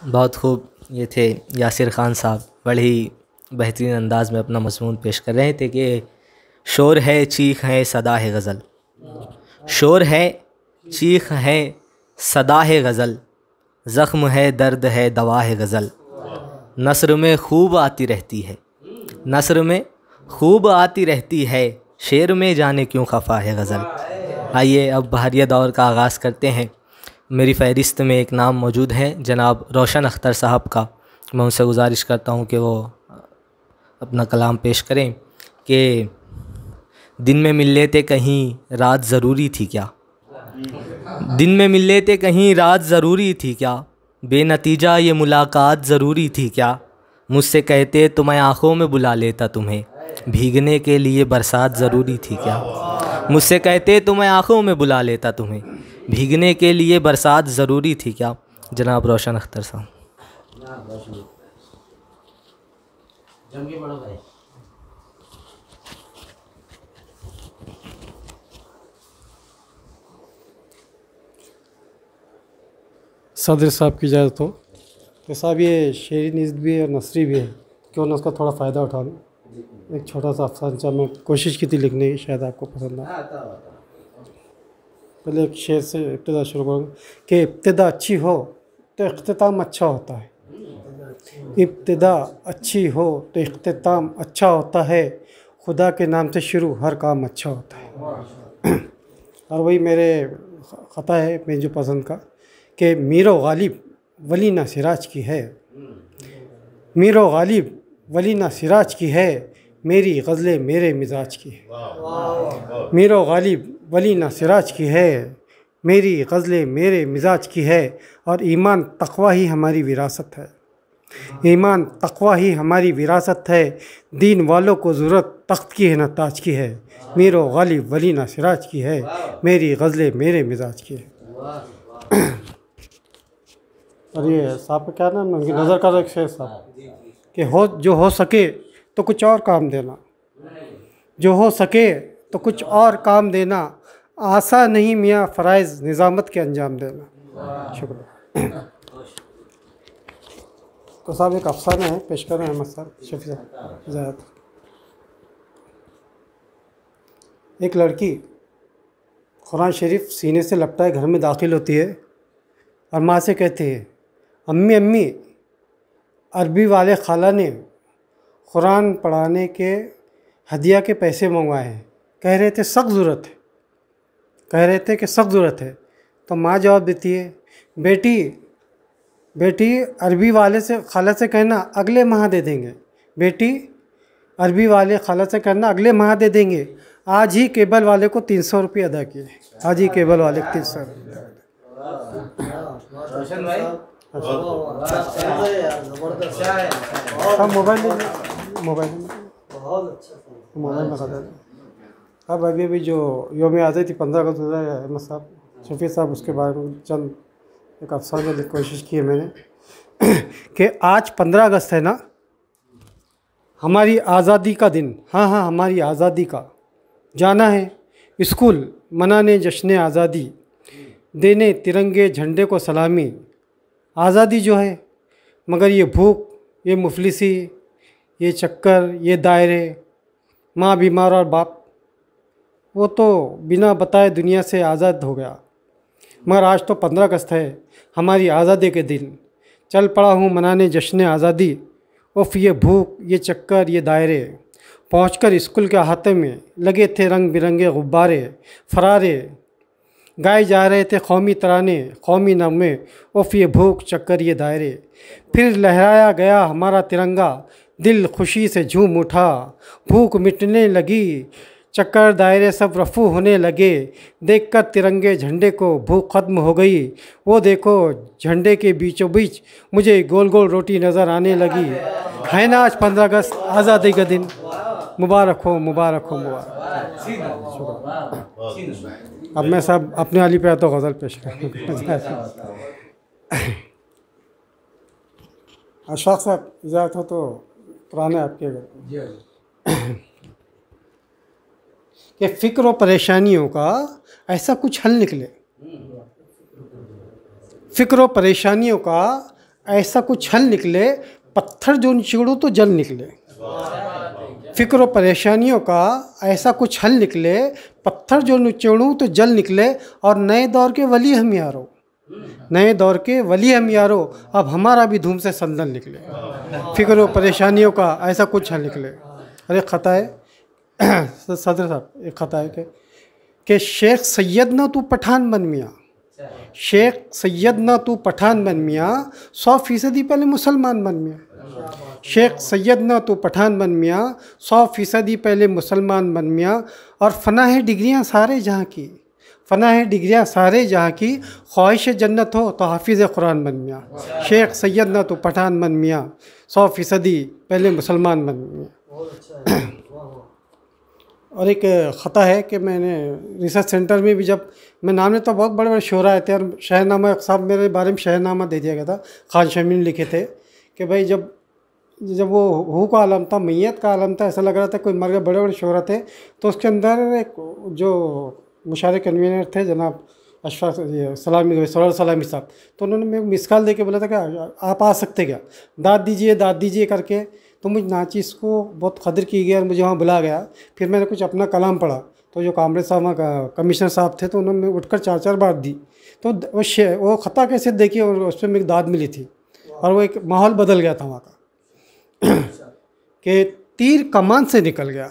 बहुत खूब। ये थे यासिर ख़ान साहब, बड़े ही बेहतरीन अंदाज में अपना मज़मून पेश कर रहे थे कि शोर है, चीख है, सदा है गज़ल। शोर है, चीख है, सदा है गज़ल, ज़ख्म है, दर्द है, दवा है गज़ल। नस्र में खूब आती रहती है, नस्र में खूब आती रहती है, शेर में जाने क्यों खफा है गज़ल। आइए अब बहरिया दौर का आगाज़ करते हैं। मेरी फ़हरिस्त में एक नाम मौजूद है जनाब रोशन अख्तर साहब का। मैं उनसे गुजारिश करता हूँ कि वो अपना कलाम पेश करें कि दिन में मिल लेते कहीं रात ज़रूरी थी क्या, दिन में मिल लेते कहीं रात ज़रूरी थी क्या, बेनतीजा ये मुलाकात ज़रूरी थी क्या, मुझसे कहते तो मैं आँखों में बुला लेता तुम्हें, भीगने के लिए बरसात ज़रूरी थी क्या, मुझसे कहते तो मैं आँखों में बुला लेता तुम्हें, भीगने के लिए बरसात ज़रूरी थी क्या। जनाब रोशन अख्तर साहब। सदर साहब की इजाज़त हो तो साहब ये शेरी निज़्म भी है और नसरी भी है, क्यों ना उसका थोड़ा फ़ायदा उठा लूँ। एक छोटा सा अफसाना मैं कोशिश की थी लिखने की, शायद आपको पसंद आए। पहले एक शेर से इब्तिदा शुरू करूँगा कि इब्तिदा अच्छी हो तो इख्तिताम अच्छा होता है, इब्तिदा अच्छी हो तो इख्तिताम अच्छा होता है, खुदा के नाम से शुरू हर काम अच्छा होता है। और वही मेरे ख़ता है मेरी जो पसंद का कि मीरो गालिब वली ना सिराज की है, मीरो गालिब वली ना सिराज की है, मेरी गज़लें मेरे मिजाज की है। मीरो गालिब वली ना सिराज की है, मेरी गज़लें मेरे मिजाज की है, और ईमान तक़वा ही हमारी विरासत है, ईमान तक़वा ही हमारी विरासत है, दीन वालों को ज़रूरत तख्त की है न ताज की है, मीरो गालिब वली ना सिराज की है, मेरी गज़लें मेरे मिजाज की है। और ये साहब का क्या नाम, उनकी नज़र का एक शेर साहब कि हो जो हो सके तो कुछ और काम देना, जो हो सके तो कुछ और काम देना, आसा नहीं मियाँ फ़राइज़ निज़ामत के अंजाम देना। शुक्रिया। तो साहब एक अफसाना है पेश कर रहे हैं अहमद साहब शफी साहब ज़ायद। एक लड़की कुरान शरीफ सीने से लपटाए घर में दाखिल होती है और माँ से कहती है, अम्मी अम्मी अरबी वाले खाला ने कुरान पढ़ाने के हदिया के पैसे मंगवाए हैं, कह रहे थे सख्त ज़रूरत है, कह रहे थे कि सख्त ज़रूरत है। तो माँ जवाब देती है, बेटी बेटी अरबी वाले से खाला से कहना अगले माह दे देंगे, बेटी अरबी वाले खाला से कहना अगले माह दे देंगे, आज ही केबल वाले को 300 रुपये अदा किए, आज ही केबल वाले को 300 रुपये। मोबाइल में खा दें। अब अभी जो योम आज़ादी थी 15 अगस्त अहमद साहब शफी साहब, उसके बारे में चंद एक अफसाने की कोशिश की है मैंने कि आज 15 अगस्त है ना, हमारी आज़ादी का दिन। हाँ हाँ, हमारी आज़ादी का, जाना है स्कूल मनाने जश्न आज़ादी, देने तिरंगे झंडे को सलामी। आज़ादी जो है, मगर ये भूख, ये मुफलिसी, ये चक्कर, ये दायरे, माँ बीमार और बाप, वो तो बिना बताए दुनिया से आज़ाद हो गया। मगर आज तो 15 अगस्त है, हमारी आज़ादी के दिन, चल पड़ा हूँ मनाने जश्न आज़ादी। उफ़ ये भूख, ये चक्कर, ये दायरे, पहुंचकर स्कूल के अहाते में लगे थे रंग बिरंगे गुब्बारे, फरारे गाए जा रहे थे कौमी तराने, कौमी नगमे। उफ़ ये भूख, चक्कर, ये दायरे, फिर लहराया गया हमारा तिरंगा, दिल खुशी से झूम उठा, भूख मिटने लगी, चक्कर दायरे सब रफू होने लगे, देखकर तिरंगे झंडे को भूख ख़त्म हो गई। वो देखो झंडे के बीचों बीच मुझे गोल गोल रोटी नज़र आने लगी। है ना आज 15 अगस्त आज़ादी का दिन, मुबारक हो मुबारक हो मुबारक। अब मैं साहब अपने वाली पे तो गज़ल पेश करूँ। अशफाक साहब इजाज़त हो तो पुराने आपके कि फ़िक्र और परेशानियों का ऐसा कुछ हल निकले, फ़िक्र और परेशानियों का ऐसा कुछ हल निकले, पत्थर जो निचोड़ो तो जल निकले। फ़िक्र और परेशानियों का ऐसा कुछ हल निकले, पत्थर जो निचोड़ूँ तो जल निकले। और नए दौर के वली हम यारो, नए दौर के वली हम यारो, अब हमारा भी धूम से संदल निकले। फ़िक्र और परेशानियों का ऐसा कुछ हल निकले। अरे ख़ता है सदर साहब, एक ख़ता है कि शेख सैयद ना तू पठान बन मियाँ, शेख सैयद ना तू पठान बन मियाँ, 100% पहले मुसलमान बन मियाँ। शेख सैयद ना तू पठान बन मियाँ, 100% पहले मुसलमान बन मियाँ। और फ़ना है डिग्रियाँ सारे जहाँ की, फ़ना है डिग्रियाँ सारे जहाँ की, ख्वाहिश जन्नत हो तो हाफिज़ कुरान बन मियाँ। शेख सैयद ना तू पठान बन मियाँ, 100% पहले मुसलमान बन मियाँ। और एक ख़ता है कि मैंने रिसर्च सेंटर में भी, जब मैं नाम लेता बहुत बड़े बड़े शोरा आए थे और शहरनामा साहब मेरे बारे में शहरनामा दे दिया गया था, खान शमीम लिखे थे कि भाई जब वो हू का आलम था, मैयत का आलम था, ऐसा लग रहा था कोई मर गए, बड़े बड़े शोरा थे। तो उसके अंदर एक जो मुशारे कन्वीनर थे जनाब अशफाक सलामी साहब, तो उन्होंने मेरे मिस कॉल दे के बोला था कि आप आ सकते क्या, दाद दीजिए करके। तो मुझे नाचीज़ को बहुत कदर की गई और मुझे वहाँ बुला गया। फिर मैंने कुछ अपना कलाम पढ़ा, तो जो कामरे साहब वहाँ का कमिश्नर साहब थे, तो उन्होंने उठकर 4-4 बार दी। तो वो ख़ता कैसे देखी और उस पर मेरी दाद मिली थी और वो एक माहौल बदल गया था वहाँ का कि तीर कमान से निकल गया।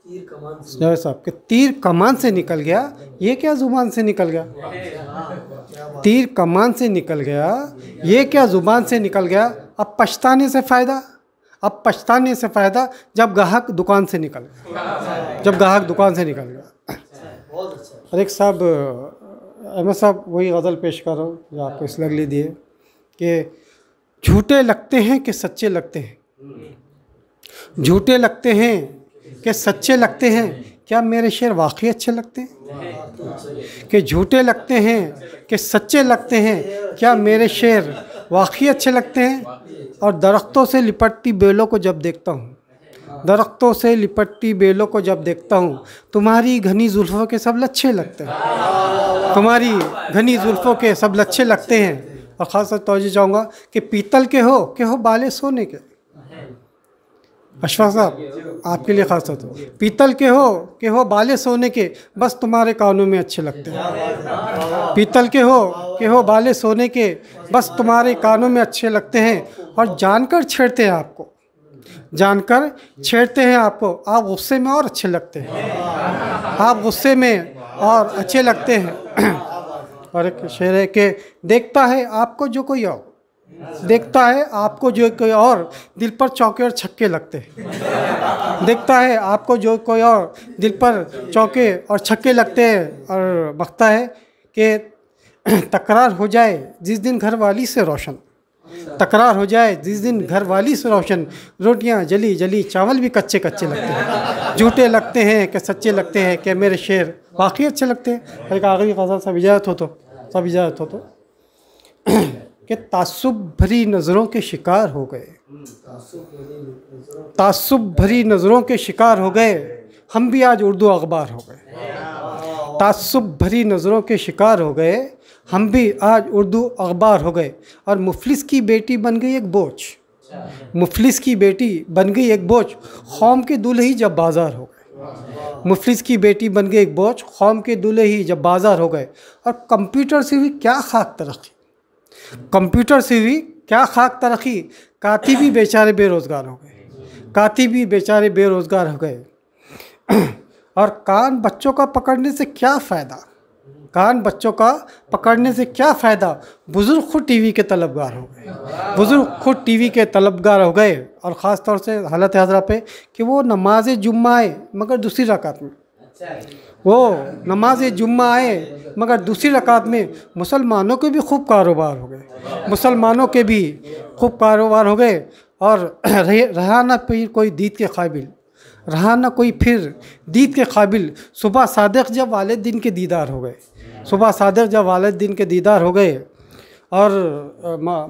जय साहब कि तीर कमान से निकल गया, ये क्या ज़ुबान से निकल गया? तीर कमान से निकल गया, ये क्या ज़ुबान से निकल गया? अब पछताने से फ़ायदा, अब पछताने से फ़ायदा जब ग्राहक दुकान से निकल गया, जब ग्राहक दुकान से निकल गया। और एक साहब अहमद साहब वही गज़ल पेश कर रहा हूँ जो आपको इसलिए अगली दिए कि झूठे लगते हैं कि सच्चे लगते हैं, झूठे लगते हैं कि सच्चे लगते हैं, क्या मेरे शेर वाकई अच्छे लगते हैं? कि झूठे लगते हैं कि सच्चे लगते हैं, क्या मेरे शेर वाकई अच्छे लगते हैं? और दरख्तों से लिपटती बेलों को जब देखता हूँ, दरख्तों से लिपटती बेलों को जब देखता हूँ, तुम्हारी घनी जुल्फ़ों के सब लच्छे लगते हैं, तुम्हारी घनी जुल्फ़ों के सब लच्छे लगते हैं। और ख़ास तवज्जो चाहूँगा कि पीतल के हो बाले सोने के। अशफाक साहब आपके लिए ख़ास तौर पर, पीतल के हो बाले सोने के, बस तुम्हारे कानों में अच्छे लगते हैं। पीतल के हो बाले सोने के, बस तुम्हारे कानों में अच्छे लगते हैं। और जानकर छेड़ते हैं आपको, जानकर छेड़ते हैं आपको, आप गुस्से में और अच्छे लगते हैं, आप गुस्से में और अच्छे लगते हैं। और एक शेर है कि देखता है आपको जो कोई और, देखता है आपको जो कोई और, दिल पर चौके और छक्के लगते हैं। देखता है आपको जो कोई और, दिल पर चौके और छक्के लगते हैं। और बकता है कि तकरार हो जाए जिस दिन घरवाली से रोशन, तकरार हो जाए जिस दिन घरवाली से रोशन, रोटियां जली जली चावल भी कच्चे कच्चे लगते हैं। झूठे लगते हैं कि सच्चे लगते हैं, कि मेरे शेर वाकई अच्छे लगते हैं। एक आखिरी गज़ल सब इजाज़त हो तो कि तासुब भरी नज़रों के शिकार हो गए, तासुब भरी नज़रों के शिकार हो गए, हम भी आज उर्दू अखबार हो गए। तासुब भरी नज़रों के शिकार हो गए, हम भी आज उर्दू अखबार हो गए। और मुफलिस की बेटी बन गई एक बोझ, मुफलिस की बेटी बन गई एक बोझ, कौम के दूल्हे जब बाज़ार हो गए। मुफलिस की बेटी बन गई एक बोझ, कौम के दूल्हे ही जब बाज़ार हो गए। और कंप्यूटर से भी क्या खाक तरक्की, कंप्यूटर से भी क्या खाक तरक्की, कातिबी बेचारे बेरोज़गार हो गए, कातिबी बेचारे बेरोज़गार हो गए। और कान बच्चों का पकड़ने से क्या फ़ायदा, कान बच्चों का पकड़ने से क्या फ़ायदा, बुज़ुर्ग खुद टीवी के तलबगार हो गए, बुज़ुर्ग खुद टीवी के तलबगार हो गए। और ख़ास तौर से हालत हज़रा पे कि वो नमाज जुम्मा आए मगर दूसरी रकात में, वो नमाज जुम्मा आए मगर दूसरी रकात में। मुसलमानों के भी खूब कारोबार हो गए, मुसलमानों के भी खूब कारोबार हो गए। और रहा ना फिर कोई दीद के काबिल, रहा ना कोई फिर दीद के काबिल, सुबह सादिक जब वालिद के दीदार हो गए, सुबह सादिक जब वालिद के दीदार हो गए। और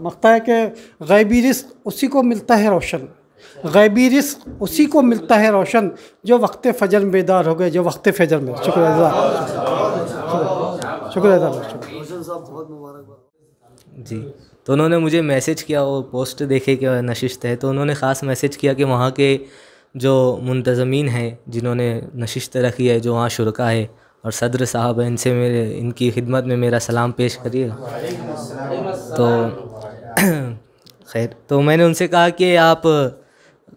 मकता है कि गैबी रिज़्क़ उसी को मिलता है रोशन, गैबी रिज़्क़ उसी को मिलता है रोशन, जो वक्त फ़जर में बेदार हो गए, जो वक्त फ़जर में। शुक्रिया, शुक्रिया। जी, तो उन्होंने मुझे मैसेज किया, वो पोस्ट देखे कि नशिस्त है, तो उन्होंने ख़ास मैसेज किया कि वहाँ के जो मुंतज़मीन हैं जिन्होंने नशिस्त रखी है, जो वहाँ शुरका है और सदर साहब हैं, इनसे मेरे इनकी खिदमत में मेरा सलाम पेश करिए। तो खैर, तो मैंने उनसे कहा कि आप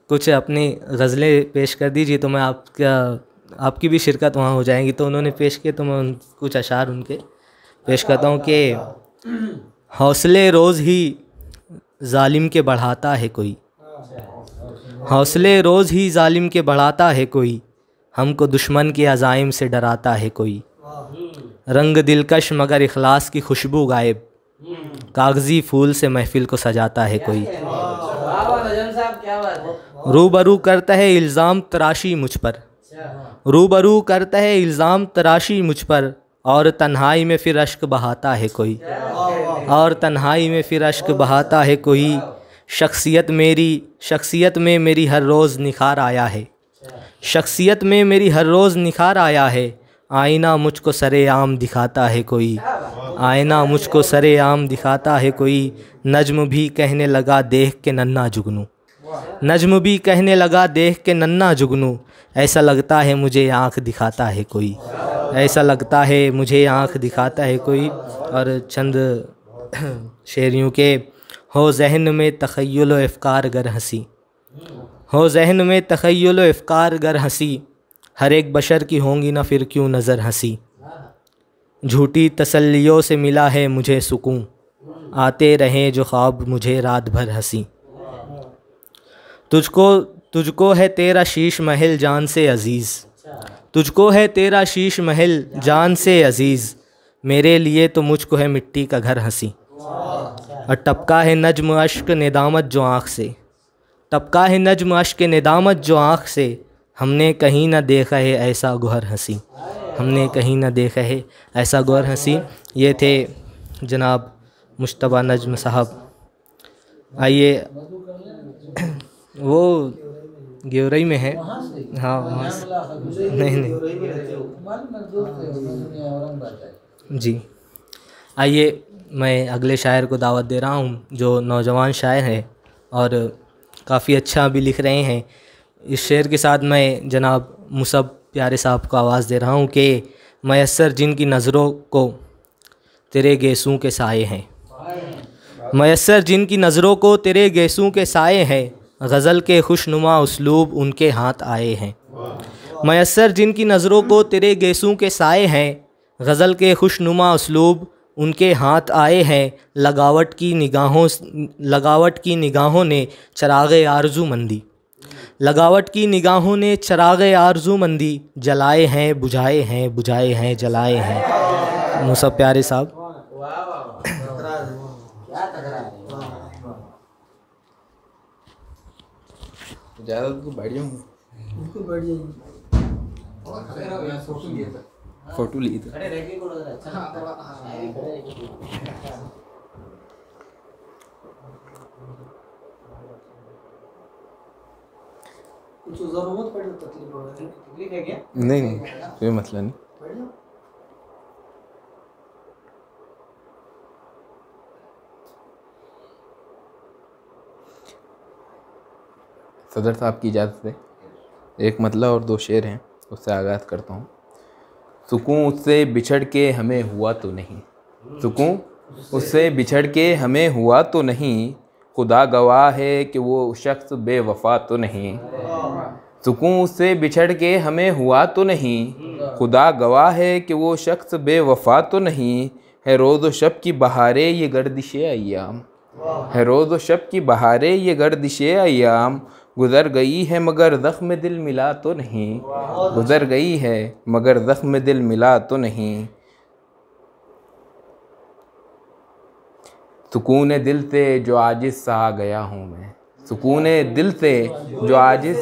कुछ अपनी गज़लें पेश कर दीजिए तो मैं आपकी भी शिरकत वहाँ हो जाएगी। तो उन्होंने पेश किए, तो मैं कुछ अशार उनके पेश करता हूँ कि हौसले रोज़ ही जालिम के बढ़ाता है कोई, हौसले रोज़ ही जालिम के बढ़ाता है कोई, हमको दुश्मन के अज़ाइम से डराता है कोई। रंग दिलकश मगर इखलास की खुशबू गायब, कागज़ी फूल से महफिल को सजाता है कोई। रूबरू करता है इल्ज़ाम तराशी मुझ पर, रूबरू करता है इल्ज़ाम तराशी मुझ पर, और तन्हाई में फिर अश्क बहाता है कोई, और तन्हाई में फिर अश्क बहाता है कोई। शख्सियत में मेरी हर रोज़ निखार आया है, शख्सियत में मेरी हर रोज़ निखार आया है। आईना मुझको सरेआम दिखाता है कोई, आईना मुझको सरेआम दिखाता है कोई। नज्म भी कहने लगा देख के नन्ना जुगनू, नज्म भी कहने लगा देख के नन्ना जुगनू। ऐसा लगता है मुझे आँख दिखाता है कोई, ऐसा लगता है मुझे आँख दिखाता है कोई। और चंद शेर यूँ के, हो जहन में तख़य्युल व अफ़कार गर हंसी, हो जहन में तख़य्युल व अफ़कार गर हंसी, हर एक बशर की होंगी ना फिर क्यों नज़र हंसी। झूठी तसल्लियों से मिला है मुझे सुकून, आते रहें जो ख्वाब मुझे रात भर हंसी। तुझको है तेरा शीश महल जान से अज़ीज़, तुझको है तेरा शीश महल जान से अज़ीज़, मेरे लिए तो मुझको है मिट्टी का घर हंसी। और टपका है नज्म अश्क निदामत जो आँख से, टपका है नज्म अश्क निदामत जो आँख से, हमने कहीं ना देखा है ऐसा गोहर हंसी, हमने कहीं ना देखा है ऐसा गोहर हंसी। ये थे जनाब मुश्तबा नज्म साहब। आइए, वो गेवरई में है, हाँ वहाँ से नहीं जी। आइए, मैं अगले शायर को दावत दे रहा हूँ जो नौजवान शायर हैं और काफ़ी अच्छा भी लिख रहे हैं। इस शेर के साथ मैं जनाब मुसब प्यारे साहब को आवाज़ दे रहा हूँ कि मयस्सर जिनकी नज़रों को तेरे गेसों के साए हैं, मयस्सर जिनकी नज़रों को तेरे गेसों के साए हैं, गज़ल के खुशनुमा उसलूब उनके हाथ आए हैं। मयस्सर जिनकी नज़रों को तेरे गेसों के साए हैं, गज़ल के खुशनुमा उसलूब उनके हाथ आए हैं। लगावट की निगाहों ने चराग़े आरज़ूमंदी, लगावट की निगाहों ने चराग़े आरज़ूमंदी, जलाए हैं बुझाए हैं, बुझाए हैं जलाए हैं। मुसब प्यारे साहब। ज़्यादा तो बैठ जाऊँगा, फोटो ली तो कुछ ज़रूरत पड़े तो तकलीफ है क्या? नहीं कोई मसला नहीं। सदर साहब की इजाज़त से एक मतलब और दो शेर हैं, उससे आगाज़ करता हूँ। सुकून उससे बिछड़ के हमें हुआ तो नहीं, सुकून उससे बिछड़ के हमें हुआ तो नहीं, खुदा गवाह है कि वो शख्स बेवफा तो नहीं। सुकून उससे बिछड़ के हमें हुआ तो नहीं, खुदा गवाह है कि वो शख्स बेवफा तो नहीं। है रोज़ व शब की बहारें ये गर्दिशे अय्याम, है रोज़ व शब की बहारें ये गर्दिशे अय्याम, गुज़र गई है मगर ज़ख्म दिल मिला तो नहीं, गुज़र गई है मगर ज़ख्म दिल मिला तो नहीं। सुकून दिल से जो आजिज़ सा आ गया हूँ मैं, सुकून दिल से जो आजिज़,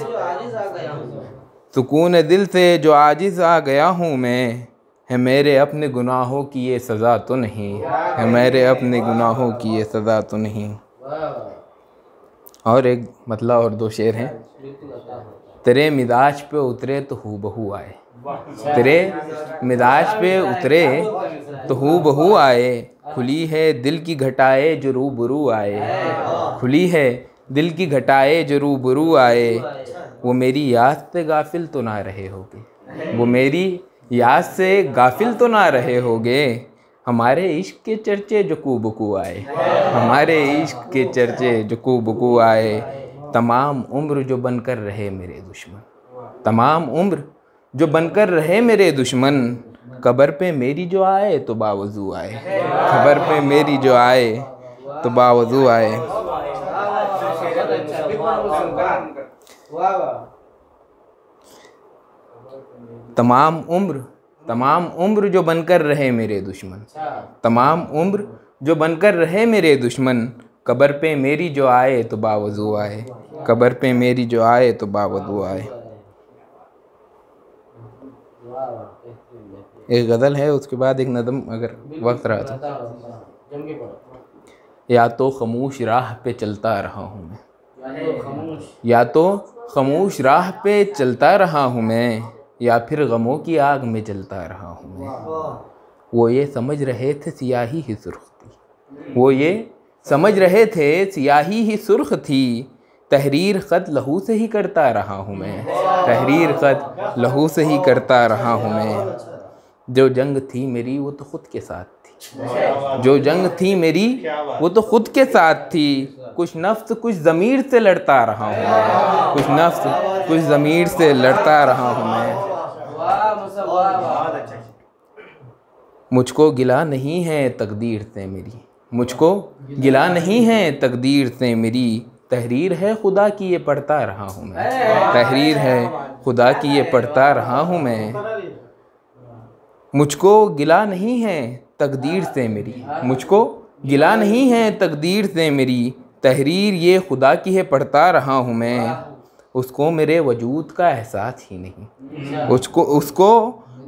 सुकून दिल से जो आजिज़ आ गया हूँ मैं, है मेरे अपने गुनाहों की ये सज़ा तो नहीं, है मेरे अपने गुनाहों की ये सज़ा तो नहीं। और एक मतलब और दो शेर हैं। तेरे मिजाज पे उतरे तो हूबहू आए, तेरे मिजाज पे उतरे तो हूबहू आए, खुली है दिल की घटाए जो रूबरू आए, खुली है दिल की घटाए जो रूबरू आए। वो मेरी याद से गाफिल तो ना रहे होगे, वो मेरी याद से गाफिल तो ना रहे होगे। हमारे इश्क के चर्चे जो कूबकू आए, हमारे इश्क के चर्चे जो कूबकू आए। तमाम उम्र जो बनकर रहे मेरे दुश्मन, तमाम उम्र जो बनकर रहे मेरे दुश्मन। कब्र पे मेरी जो आए तो बावजू आए, कब्र पे मेरी जो आए तो बावजू आए। तमाम उम्र जो बनकर रहे मेरे दुश्मन, तमाम उम्र जो बनकर रहे मेरे दुश्मन। कब्र पे मेरी जो आए तो बावजू आए, कब्र पे मेरी जो आए तो बावजू आए। एक गज़ल है, उसके बाद एक नज़म अगर वक्त रहा तो। या तो खामोश राह पे चलता रहा हूँ मैं, या तो खामोश राह पे चलता रहा हूँ मैं, या फिर गमों की आग में जलता रहा हूँ मैं। वो ये समझ रहे थे सियाही ही सुर्ख थी, वो ये समझ रहे थे सियाही ही सुर्ख थी। तहरीर ख़त लहू से ही करता रहा हूँ मैं, तहरीर ख़त लहू से ही करता रहा हूँ मैं। जो जंग थी मेरी वो तो खुद के साथ थी, जो जंग थी मेरी वो तो खुद के साथ थी। कुछ नफ्स कुछ ज़मीर से लड़ता रहा हूँ मैं, कुछ नफ्स कुछ ज़मीर से लड़ता रहा हूँ मैं। मुझको गिला नहीं है तकदीर से मेरी, मुझको गिला नहीं है तकदीर से मेरी। तहरीर है खुदा की ये पढ़ता रहा हूँ मैं, तहरीर है खुदा की ये पढ़ता रहा हूँ मैं। मुझको गिला नहीं है तकदीर से मेरी, मुझको गिला नहीं है तकदीर से मेरी। तहरीर ये खुदा की है पढ़ता रहा हूँ मैं। उसको मेरे वजूद का एहसास ही नहीं, उसको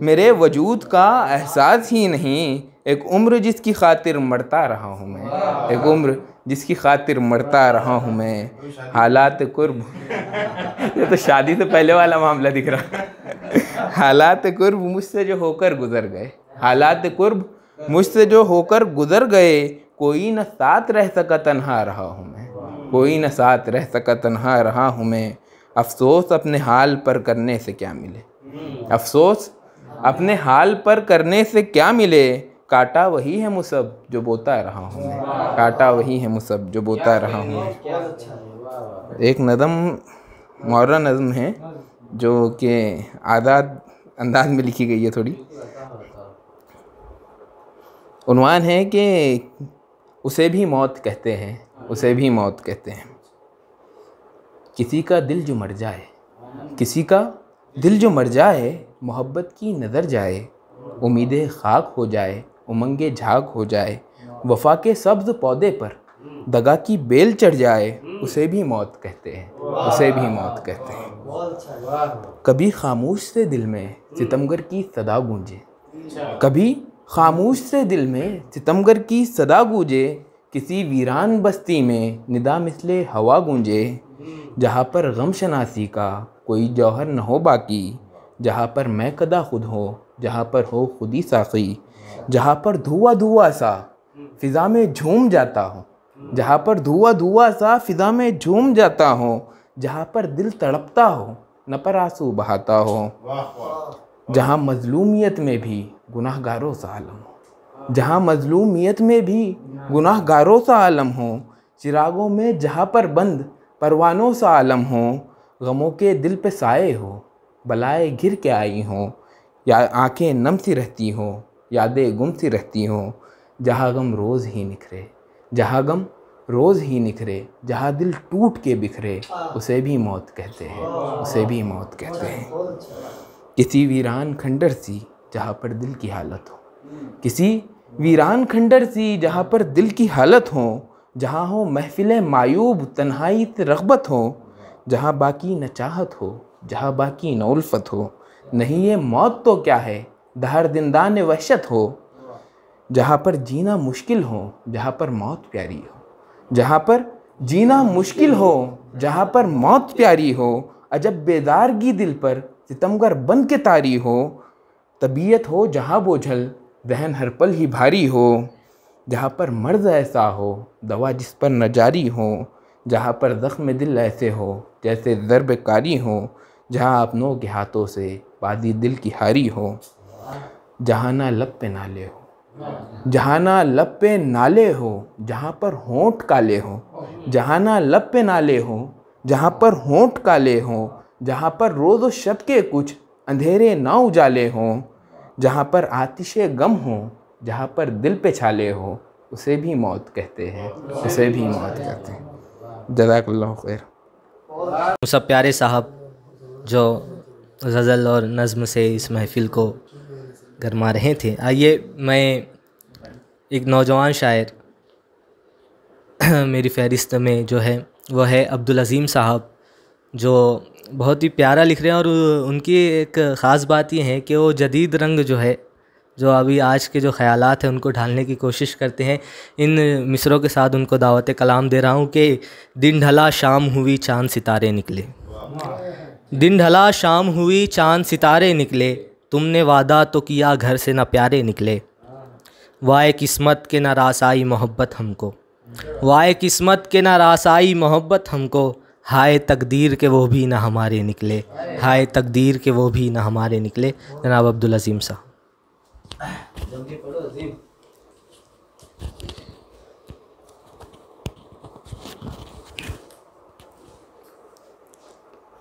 मेरे वजूद का एहसास ही नहीं। एक उम्र जिसकी खातिर मरता रहा हूँ मैं, एक उम्र जिसकी खातिर मरता रहा हूँ मैं। हालात कुर्ब ये तो शादी से पहले वाला मामला दिख रहा। हालात कुर्ब मुझसे जो होकर गुजर गए, हालात कुर्ब मुझसे जो होकर गुजर गए। कोई न साथ रह सका तन्हा रहा हूँ मैं, कोई न साथ रह सका तन्हा रहा हूँ मैं। अफसोस अपने हाल पर करने से क्या मिले, अफसोस अपने हाल पर करने से क्या मिले। काटा वही है मुसब जो बोता रहा हूँ मैं, काटा वही है मुसब जो बोता रहा हूँ मैं। एक नज़म मौरा नज़म है जो कि आज़ाद अंदाज में लिखी गई है थोड़ी। उन्वान है कि उसे भी मौत कहते हैं, उसे भी मौत कहते हैं। किसी का दिल जो मर जाए, किसी का दिल जो मर जाए। मोहब्बत की नज़र जाए, उम्मीदें खाक हो जाए, उमंगे झाग हो जाए। वफ़ा के सब्ज़ पौधे पर दगा की बेल चढ़ जाए। उसे भी मौत कहते हैं, उसे भी मौत कहते हैं। कभी खामोश से दिल में सितमगर की सदा गूंजे, कभी खामोश से दिल में सितमगर की सदा गूंजे। किसी वीरान बस्ती में निदा मिसले हवा गूंजे। जहाँ पर गम शनासी का कोई जौहर न हो बाकी, जहाँ पर मैं कदा खुद हो, जहाँ पर हो खुदी साक़ी। जहाँ पर धुआं धुआं सा फ़िज़ा में झूम जाता हूँ, जहाँ पर धुआं धुआं सा फ़िज़ा में झूम जाता हूँ। जहाँ पर दिल तड़पता हो न पर आंसू बहाता हो। जहाँ मज़लूमियत में भी गुनाहगारों सा आलम हो, जहाँ मज़लूमियत में भी गुनाहगारों सा आलम हो। चिरागों में जहाँ पर बंद परवानों सा आलम हो। गमों के दिल पे साए हो, बलाए घिर के आई हो। या आँखें नम सी रहती हो, यादें गुम सी रहती हो। जहाँ गम रोज़ ही निखरे, जहाँ गम रोज़ ही निखरे। जहाँ दिल टूट के बिखरे, उसे भी मौत कहते हैं, उसे भी मौत कहते हैं। किसी वीरान खंडर सी जहाँ पर दिल की हालत हो, किसी वीरान खंडर सी जहाँ पर दिल की हालत हो। जहाँ हो महफिल मायूब तन्हाई से रग़बत हो। जहाँ बाकी न चाहत हो, जहाँ बाकी न उल्फत हो। नहीं ये मौत तो क्या है दहर दिनदान वहशत हो। जहाँ पर जीना मुश्किल हो, जहाँ पर मौत प्यारी हो। जहाँ पर जीना मुश्किल हो, जहाँ पर मौत प्यारी हो। अजब बेदारगी दिल पर सितमगर बन के तारी हो। तबीयत हो जहाँ बोझल जहन हर पल ही भारी हो, जहाँ पर मर्ज़ ऐसा हो दवा जिस पर न जारी हो, जहाँ पर ज़ख्म दिल ऐसे हो जैसे ज़र्ब कारी हो, जहाँ अपनों के हाथों से बादी दिल की हारी हो, जहाँ ना लब पे नाले हो, जहाँ ना लब पे नाले हो, जहाँ पर होंठ काले हो, जहाँ ना लब पे नाले हो, जहाँ पर होंठ काले हो, जहाँ पर रोज़ व शब के कुछ अंधेरे ना उजाले हों, जहाँ पर आतिशे गम हो, जहाँ पर दिल पे छाले हो, उसे भी मौत कहते हैं, उसे भी मौत कहते हैं। जज़ाकल्लाहु खैर। मुसब प्यारे साहब जो गज़ल और नज़्म से इस महफ़िल को गरमा रहे थे। आइए मैं एक नौजवान शायर मेरी फ़हरिस्त में जो है वो है अब्दुल अज़ीम साहब, जो बहुत ही प्यारा लिख रहे हैं। और उनकी एक ख़ास बात ये है कि वो जदीद रंग जो है, जो अभी आज के जो ख़यालात हैं उनको ढालने की कोशिश करते हैं। इन मिसरों के साथ उनको दावत कलाम दे रहा हूँ कि दिन ढला शाम हुई चाँद सितारे निकले, दिन ढला शाम हुई चाँद सितारे निकले, तुमने वादा तो किया घर से न प्यारे निकले। वाए किस्मत के न रासाई मोहब्बत हमको, वाए किस्मत के न रासाई मोहब्बत हमको, हाय तकदीर के वो भी न हमारे निकले, हाय तकदीर के वो भी न हमारे निकले। जनाब अब्दुल अज़ीम साहब।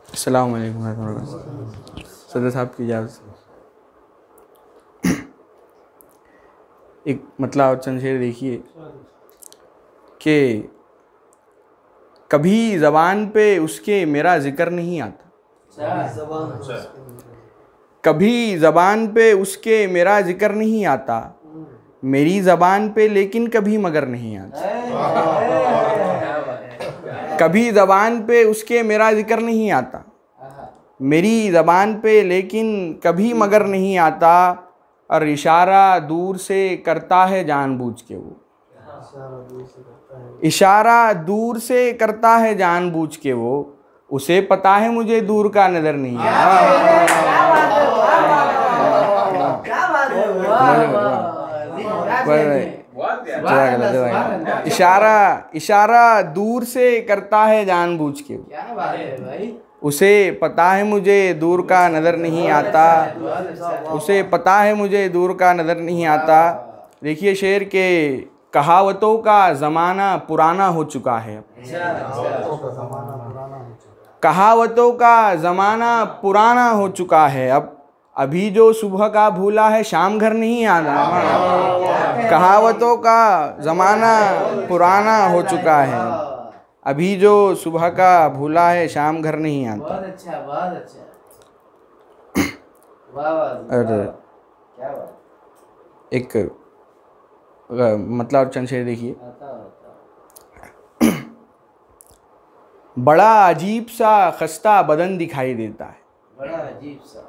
अस्सलामु अलैकुम सदर साहब की इजाज़त। एक मतलब और चंद शेर देखिए कि कभी ज़बान पे उसके मेरा ज़िक्र नहीं आता, कभी ज़बान पे उसके मेरा ज़िक्र नहीं आता, मेरी ज़बान पे लेकिन कभी मगर नहीं आता। कभी ज़बान पे उसके मेरा ज़िक्र नहीं आता, मेरी ज़बान पे लेकिन कभी मगर नहीं आता, और इशारा दूर से करता है जानबूझ के वो, इशारा दूर से करता है जानबूझ के वो, उसे पता है मुझे दूर का नज़र नहीं आता। इशारा दूर से करता है जानबूझ के वो, उसे पता है मुझे दूर का नज़र नहीं आता, उसे पता है मुझे दूर का नज़र नहीं आता। देखिए शेर के कहावतों का ज़माना पुराना हो चुका है, कहावतों का ज़माना पुराना हो चुका है, अब अभी जो सुबह का भूला है शाम घर नहीं आना। कहावतों का ज़माना पुराना हो चुका है, अभी जो सुबह का भूला है शाम घर नहीं आता। बहुत अच्छा, बहुत अच्छा। वाह और एक मतलब और चंद शेर देखिए। बड़ा अजीब सा खस्ता बदन दिखाई देता है, बड़ा अजीब सा,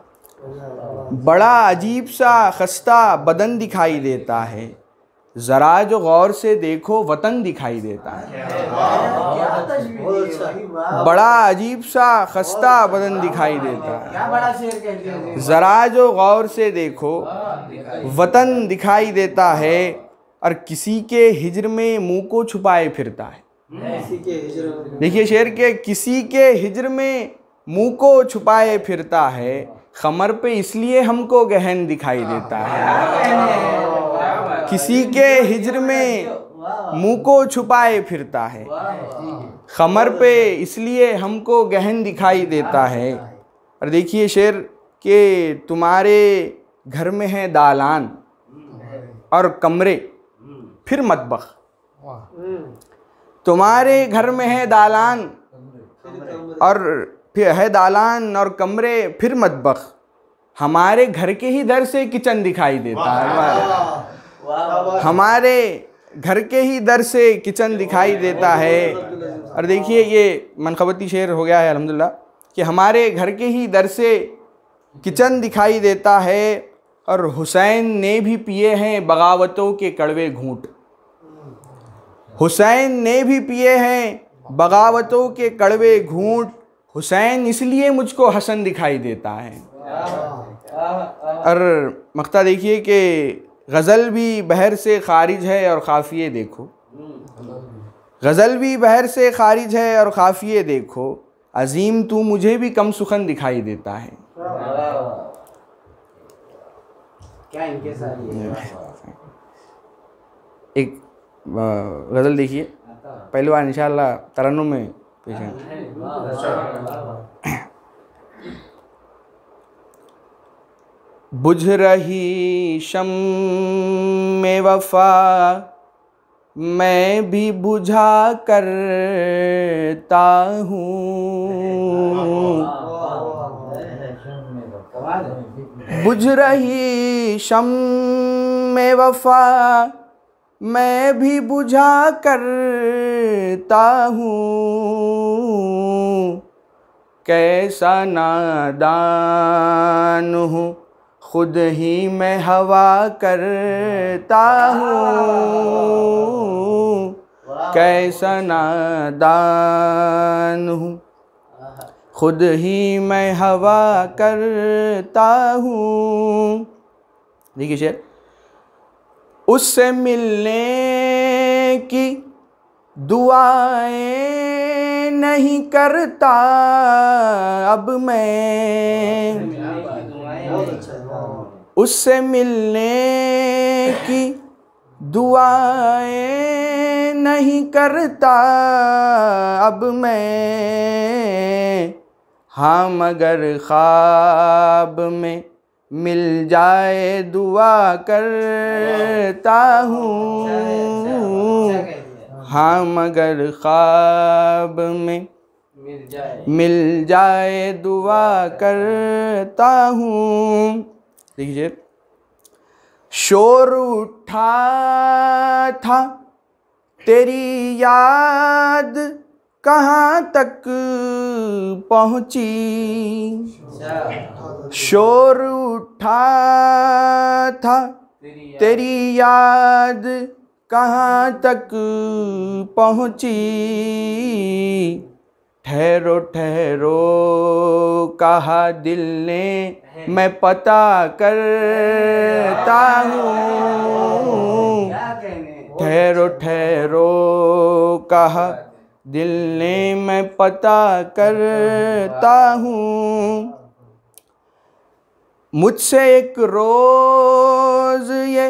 बड़ा अजीब सा खस्ता बदन दिखाई देता है, ज़रा जो गौर से देखो वतन दिखाई देता है। बड़ा अजीब सा खस्ता बदन दिखाई देता है, क्या बड़ा शेर कह दिया। ज़रा जो गौर से देखो वतन दिखाई देता है, और किसी के हिज्र में मुंह को छुपाए फिरता है। देखिए शेर के किसी के हिज्र में मुंह को छुपाए फिरता है, खमर पे इसलिए हमको गहन दिखाई देता है। किसी के हिज्र में मुंह को छुपाए फिरता है, खमर पे इसलिए हमको गहन दिखाई देता है। और देखिए शेर के तुम्हारे घर में है दालान और कमरे फिर मतबख, तुम्हारे घर में है दालान और फिर है दालान और कमरे फिर मतबख, हमारे घर के ही दर से किचन दिखाई देता है। हमारे घर के ही दर से किचन दिखाई देता है। और देखिए ये मनक़बती शेर हो गया है अल्हम्दुलिल्लाह कि हमारे घर के ही दर से किचन दिखाई देता है, और हुसैन ने भी पिए हैं बगावतों के कड़वे घूंट, हुसैन ने भी पिए हैं बगावतों के कड़वे घूंट, हुसैन इसलिए मुझको हसन दिखाई देता है। और मक्ता देखिए कि गज़ल भी बहर से खारिज है और काफ़िये देखो, गज़ल भी बहर से खारिज है और काफ़िये देखो, अजीम तू मुझे भी कम सुखन दिखाई देता है। क्या इनके साथ एक गज़ल देखिए, पहली बार इंशाअल्लाह तरन्नुम में पेश है। बुझ रही शम्मे वफ़ा मैं भी बुझा करता हूँ, बुझ रही शम्मे वफ़ा मैं भी बुझा करता हूँ, कैसा नादान हूँ खुद ही मैं हवा करता हूँ, कैसा नादान हूँ खुद ही मैं हवा करता हूँ। देखिए शेर, उससे मिलने की दुआएं नहीं करता अब मैं, उससे मिलने की दुआएं नहीं करता अब मैं, हाँ मगर ख्वाब में मिल जाए दुआ करता हूँ, हाँ मगर ख्वाब में मिल जाए दुआ करता हूँ। देखिए, शोर उठा था तेरी याद कहाँ तक पहुँची, शोर उठा था तेरी याद कहाँ तक पहुँची, ठहरो ठहरो कहा दिल ने मैं पता करता हूँ, ठहरो ठहरो कहा दिल ने मैं पता करता हूँ, मुझसे एक रोज़ ये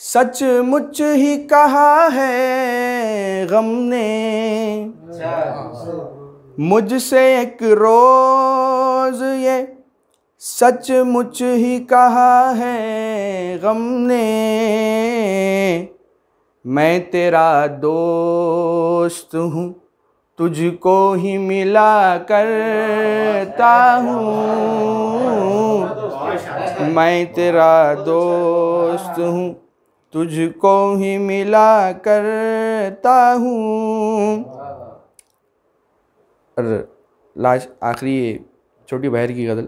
सचमुच ही कहा है गम ने, मुझसे एक रोज़ ये सचमुच ही कहा है गम ने, मैं तेरा दोस्त हूँ तुझको ही मिला करता हूँ, मैं तेरा दोस्त हूँ तुझको ही मिला करता हूँ। और लास्ट आखिरी छोटी बहर की गज़ल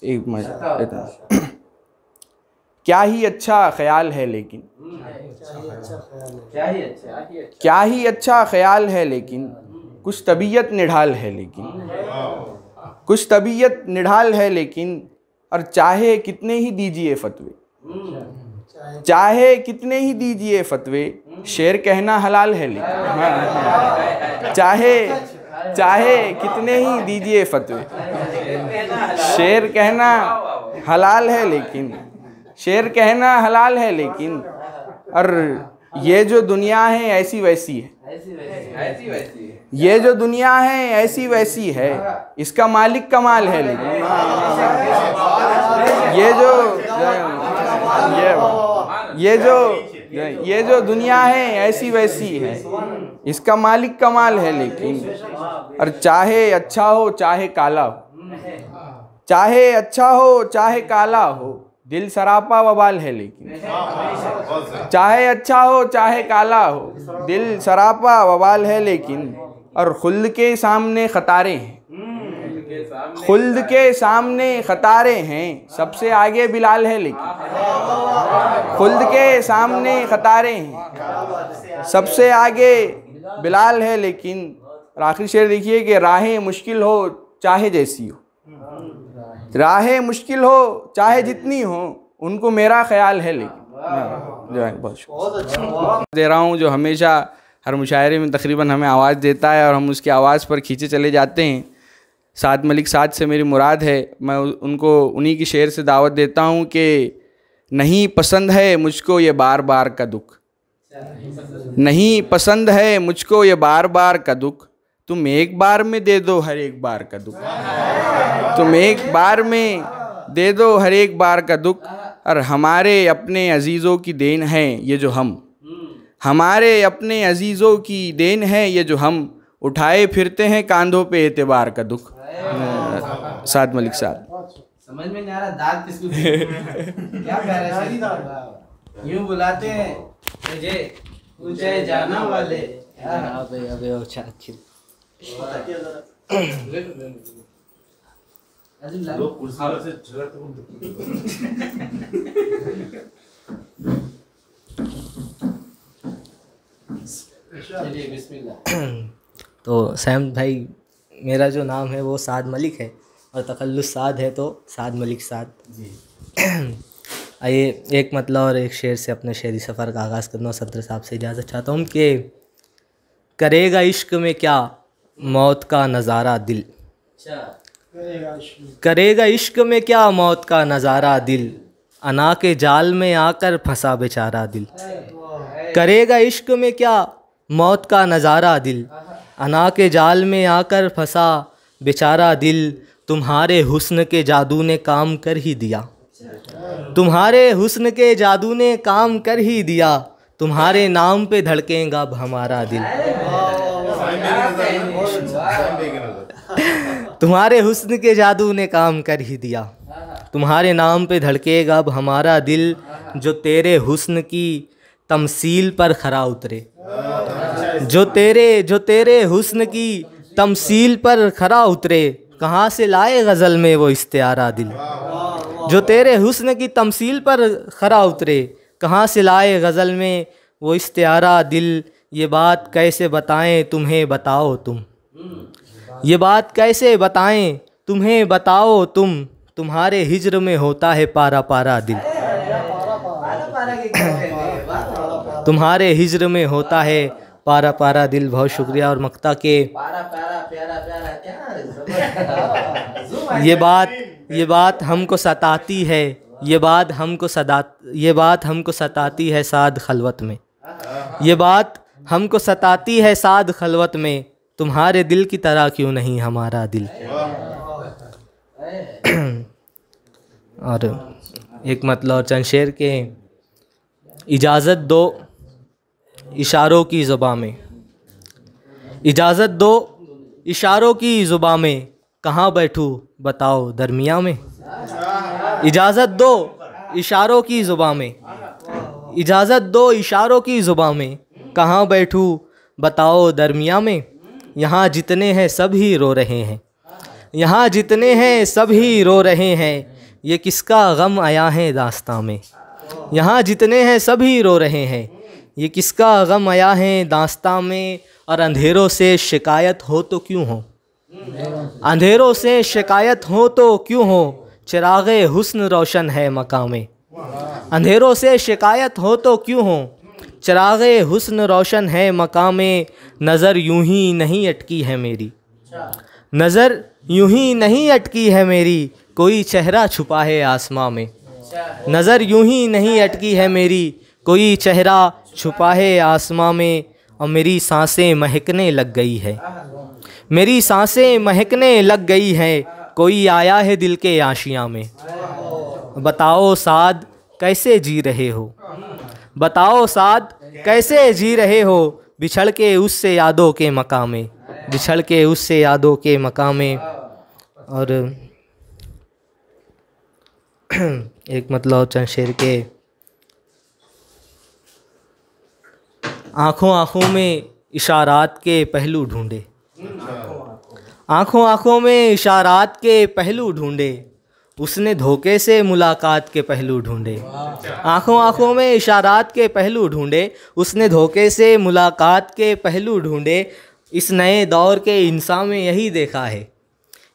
एक क्या ही अच्छा ख्याल है लेकिन, क्या ही अच्छा ख्याल है लेकिन कुछ तबीयत निढाल है लेकिन, कुछ तबीयत निढाल है लेकिन, और चाहे कितने ही दीजिए फतवे, चाहे कितने ही दीजिए फतवे, शेर कहना हलाल है लेकिन, चाहे कितने ही दीजिए फतवे, शेर कहना हलाल है लेकिन, शेर कहना हलाल है लेकिन, और ये जो दुनिया है ऐसी वैसी है, ये जो दुनिया है ऐसी वैसी है, इसका मालिक कमाल है लेकिन, ये जो दुनिया है ऐसी वैसी है, इसका मालिक कमाल है लेकिन, और चाहे अच्छा हो चाहे काला हो, चाहे अच्छा हो चाहे काला हो, दिल सरापा वबाल है लेकिन, चाहे अच्छा हो चाहे काला हो, दिल सरापा वबाल है लेकिन, और खुल्द के सामने खतारे हैं, खुल्द के सामने खतारे हैं, सबसे आगे बिलाल है लेकिन, खुल्द के सामने खतारे हैं, सबसे आगे बिलाल है लेकिन। और आखिरी शेर देखिए कि राहें मुश्किल हो चाहे जैसी हो, राहें मुश्किल हो चाहे जितनी हो, उनको मेरा ख्याल है, लेकिन जो है बहुत दे रहा हूँ, जो हमेशा हर मुशायरे में तकरीबन हमें आवाज़ देता है और हम उसकी आवाज़ पर खींचे चले जाते हैं। साद मलिक साद से मेरी मुराद है, मैं उनको उन्हीं की शेर से दावत देता हूँ कि नहीं पसंद है मुझको ये बार बार का दुख, नहीं पसंद है मुझको ये बार बार का दुख, तुम एक बार में दे दो हर एक बार का दुख, तुम एक बार में दे दो हर एक बार का दुख, और हमारे अपने अजीज़ों की देन है ये जो हम, हमारे अपने अजीज़ों की देन है ये जो हम, उठाए फिरते हैं कांधों पे एतबार का दुख। साद मलिक साद। समझ में नहीं आ रहा दाद किसको क्या कह रहे हैं, यूं बुलाते हैं मुझे ऊंचे जाना वाले। अबे अबे अच्छा लोग कुर्सी से चलिए बिस्मिल्लाह। तो सैम भाई, मेरा जो नाम है वो साद मलिक है और तखल्लुस साद है, तो साद मलिक साद। आइए एक मतलब और एक शेर से अपने शेरी सफ़र का आगाज़ करना। सदर साहब से इजाज़त चाहता हूँ कि करेगा इश्क में क्या मौत का नज़ारा दिल, करेगा इश्क में क्या मौत का नज़ारा दिल, अना के जाल में आकर फंसा बेचारा दिल, करेगा इश्क में क्या मौत का नज़ारा दिल, अना के जाल में आकर फंसा बेचारा दिल, तुम्हारे हुस्न के जादू ने काम कर ही दिया, तुम्हारे हुस्न के जादू ने काम कर ही दिया, तुम्हारे नाम पे धड़केगा अब हमारा दिल, तुम्हारे हुस्न के जादू ने काम कर ही दिया, तुम्हारे नाम पे धड़केगा अब हमारा दिल, जो तेरे हुस्न की तमसील पर खरा उतरे, जो तेरे हुस्न की तमसील पर खरा उतरे, कहाँ से लाए गज़ल में वो इस्तिआरा दिल, जो तेरे हुस्न की तमसील पर खरा उतरे, कहाँ से लाए गज़ल में वो इस्तिआरा दिल, ये बात कैसे बताएं तुम्हें बताओ तुम, ये बात कैसे बताएं तुम्हें बताओ तुम, तुम्हारे हिज्र में होता है पारा पारा दिल, तुम्हारे हिज्र में होता है पारा पारा दिल। बहुत शुक्रिया। और मक्ता के ये बात हमको सताती है, ये बात हमको सताती है साद खलवत में, ये बात हमको सताती है साद खलवत में, तुम्हारे दिल की तरह क्यों नहीं हमारा दिल। और एक मतलब और चंद शेर के, इजाज़त दो इशारों की ज़ुबां में, इजाज़त दो इशारों की ज़ुबां में, कहाँ बैठूँ बताओ दरमिया में, इजाज़त दो इशारों की ज़ुबां में, इजाज़त दो इशारों की ज़ुबां में, कहाँ बैठूँ बताओ दरमिया में, यहाँ जितने हैं सब ही रो रहे हैं, यहाँ जितने हैं सब ही रो रहे हैं, ये किसका गम आया है दास्तां में, यहाँ जितने हैं सब ही रो रहे हैं, ये किसका गम आया है दास्तां में, और अंधेरों से शिकायत हो तो क्यों हो, अंधेरों से शिकायत हो तो क्यों हो, चिरागे हुस्न रोशन है मकां में, अंधेरों से शिकायत हो तो क्यों हो, चिरागे हुस्न रोशन है मकां में, नज़र यूं ही नहीं अटकी है मेरी, नज़र यूं ही नहीं अटकी है मेरी, कोई चेहरा छुपा है आसमां में, नज़र यूं ही नहीं अटकी है मेरी, कोई चेहरा छुपा है आसमां में, और मेरी सांसें महकने लग गई है, मेरी सांसें महकने लग गई है, कोई आया है दिल के आशियाँ में, बताओ साद कैसे जी रहे हो, बताओ साद कैसे जी रहे हो, बिछड़ के उससे यादों के मकां में, बिछड़ के उससे यादों के मकां में। और एक मतलब चंद शेर के, आँखों आँखों में इशारात के पहलू ढूंढे, आँखों आँखों में इशारात के पहलू ढूंढे, उसने धोखे से मुलाकात के पहलू ढूंढे, आँखों आँखों में इशारात के पहलू ढूंढे, उसने धोखे से मुलाकात के पहलू ढूंढे, इस नए दौर के इंसान में यही देखा है,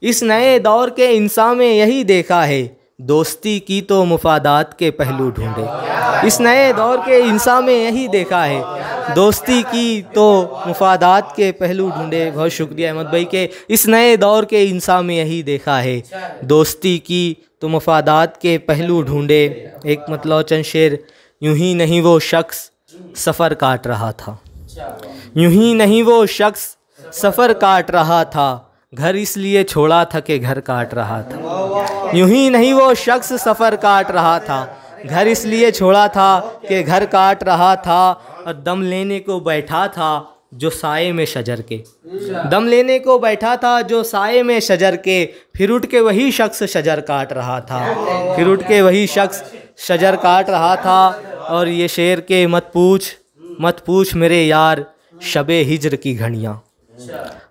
इस नए दौर के इंसान में यही देखा है, दोस्ती की तो मुफादात के पहलू ढूंढे। इस नए दौर के इंसान में यही देखा है, दोस्ती की तो मुफादात के पहलू ढूंढे। बहुत शुक्रिया अहमद भाई के इस नए दौर के इंसान में यही देखा है, दोस्ती की तो मुफादात के पहलू ढूंढे। एक मतलब चंद शेर। यूं ही नहीं वो शख्स सफ़र काट रहा था, यूं ही नहीं वो शख्स सफ़र काट रहा था, घर इसलिए छोड़ा था कि घर काट रहा था। यूं ही नहीं वो शख्स सफ़र काट रहा था, घर इसलिए छोड़ा था कि घर काट रहा था। और दम लेने को बैठा था जो साए में शजर के, दम लेने को बैठा था जो साए में शजर के, फिर उठ के वही शख्स शजर काट रहा था, फिर उठ के वही शख्स शजर काट रहा था। और ये शेर के मत पूछ मेरे यार शबे हिज्र की घड़ियाँ,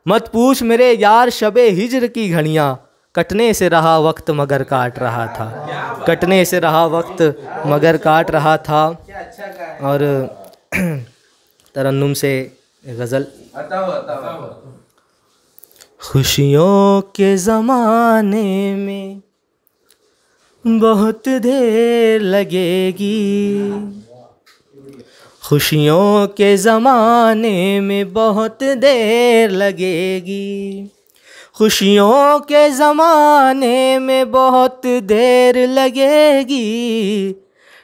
मत पूछ मेरे यार शबे हिज्र की घड़ियाँ, कटने से रहा वक्त मगर काट रहा था, कटने से रहा वक्त मगर काट रहा था। और तरन्नुम से गज़ल। खुशियों के ज़माने में बहुत देर लगेगी, खुशियों के ज़माने में बहुत देर लगेगी, खुशियों के ज़माने में बहुत देर लगेगी,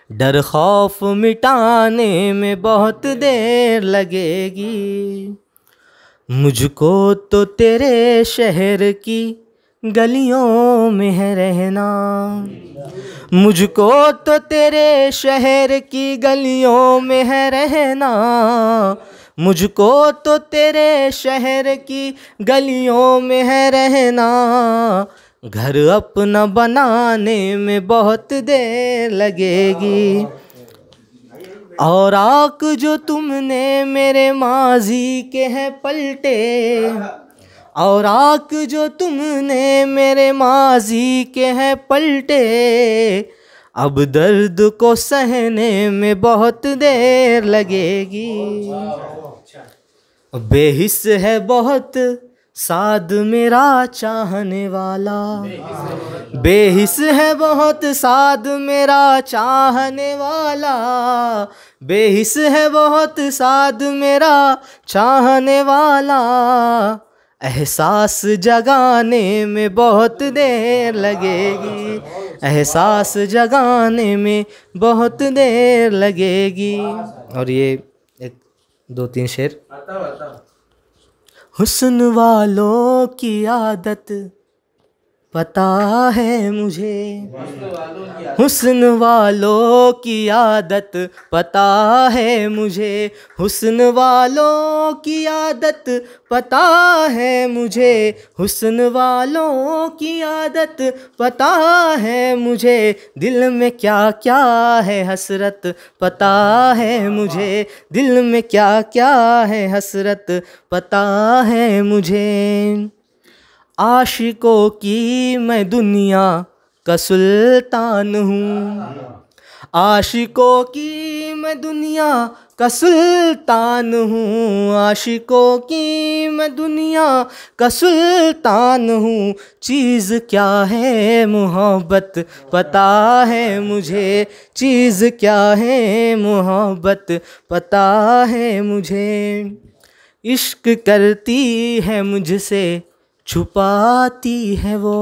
डर खौफ मिटाने में बहुत देर लगेगी। मुझको तो तेरे शहर की गलियों में है रहना, मुझको तो तेरे शहर की गलियों में है रहना, मुझको तो तेरे शहर की गलियों में है रहना, घर अपना बनाने में बहुत देर लगेगी। और आँख जो तुमने मेरे माजी के हैं पलटे, और आँख जो तुमने मेरे माजी के हैं पलटे, अब दर्द को सहने में बहुत देर लगेगी। बेहिस है बहुत साद मेरा चाहने वाला, बेहिस है बहुत साद मेरा चाहने वाला, बेहिस है बहुत साद मेरा चाहने वाला, एहसास जगाने में बहुत देर लगेगी, एहसास जगाने में बहुत देर लगेगी। और ये एक दो तीन शेर। हुस्न वालों की आदत पता है मुझे, हुस्न वालों की आदत पता है मुझे, हुस्न वालों की आदत पता है मुझे, हुस्न वालों की आदत पता है मुझे, दिल में क्या क्या है हसरत पता है मुझे, दिल में क्या क्या है हसरत पता है मुझे। आशिकों की मैं दुनिया का सुल्तान हूँ, आशिकों की मैं दुनिया का सुल्तान हूँ, आशिकों की मैं दुनिया का सुल्तान हूँ, चीज़ क्या है मोहब्बत पता है मुझे, चीज़ क्या है मोहब्बत पता है मुझे। इश्क करती है मुझसे छुपाती है वो,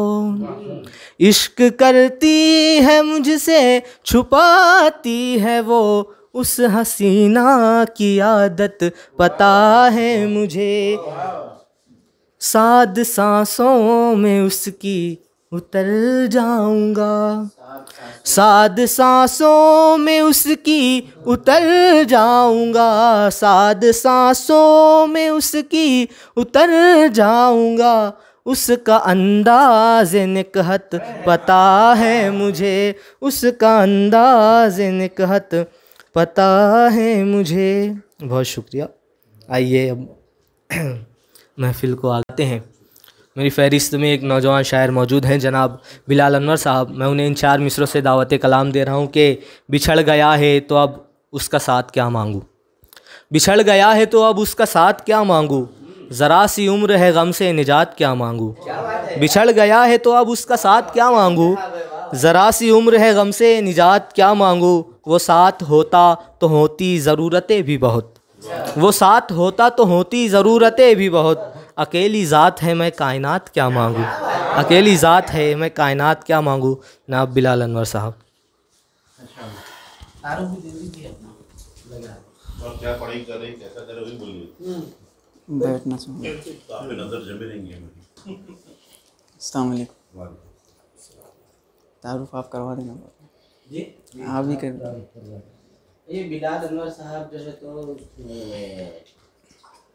इश्क करती है मुझसे छुपाती है वो, उस हसीना की आदत पता है मुझे। साद सांसों में उसकी उतर जाऊंगा, साद सांसों में उसकी उतर जाऊंगा, साद सांसों में उसकी उतर जाऊंगा, उसका अंदाज़ निकहत पता है मुझे, उसका अंदाज़ निकहत पता है मुझे। बहुत शुक्रिया। आइए अब महफिल को आते हैं। मेरी फ़हरिस्त में एक नौजवान शायर मौजूद हैं जनाब बिलाल अनवर साहब। मैं उन्हें इन 4 मिसरों से दावत कलाम दे रहा हूँ कि बिछड़ गया है तो अब उसका साथ क्या मांगूँ, बिछड़ गया है तो अब उसका साथ क्या मांगूँ, ज़रा सी उम्र है गम से निजात क्या मांगूँ, बिछड़ गया है तो अब उसका साथ क्या मांगूँ, ज़रा सी उम्र है गम से निजात क्या मांगूँ, वो साथ होता तो होती ज़रूरतें भी बहुत, वो साथ होता तो होती ज़रूरतें भी बहुत। अकेली ज़ात है मैं कायनात क्या मांगूँ, अकेली ज़ात है मैं कायनात क्या मांगूँ। जनाब बिलाल अनवर साहब। और क्या पढ़ाई कर रही, कैसा कर रही, वही बोलिए। बैठना चाहिए। तो आप पे नजर जमे रहेंगे मेरी। अस्सलाम वालेकुम। तारुफ आप करवा देना जी आप ही कर। ये बिलाल अनवर साहब जो है तो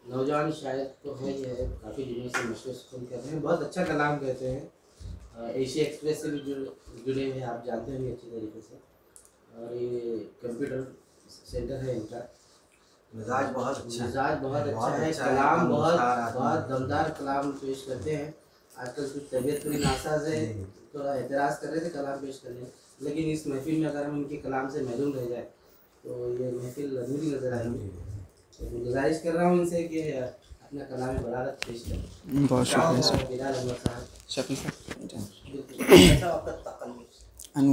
नौजवान शायर तो है, ये काफ़ी दिनों से मशहूर सुन कर रहे हैं, बहुत अच्छा कलाम कहते हैं। एशिया एक्सप्रेस से भी जुड़े हुए हैं, आप जानते होंगे अच्छी तरीके से। और ये कंप्यूटर सेंटर है इनका। मिजाज बहुत अच्छा है, कलाम बहुत दमदार कलाम पेश करते हैं। आजकल कुछ तबीयत थोड़ी नासाज है, थोड़ा एतराज़ कर रहे थे कलाम पेश करने, लेकिन इस महफिल में अगर हम इनके कलाम से महरूम रह जाए तो ये महफिल अधूरी नजर आएगी। तो गुजारिश कर रहा हूँ इनसे कि अपना कलाम बलागत पेश करें। बहुत शुक्रिया बिलाल अनवर साहब। शफी साहब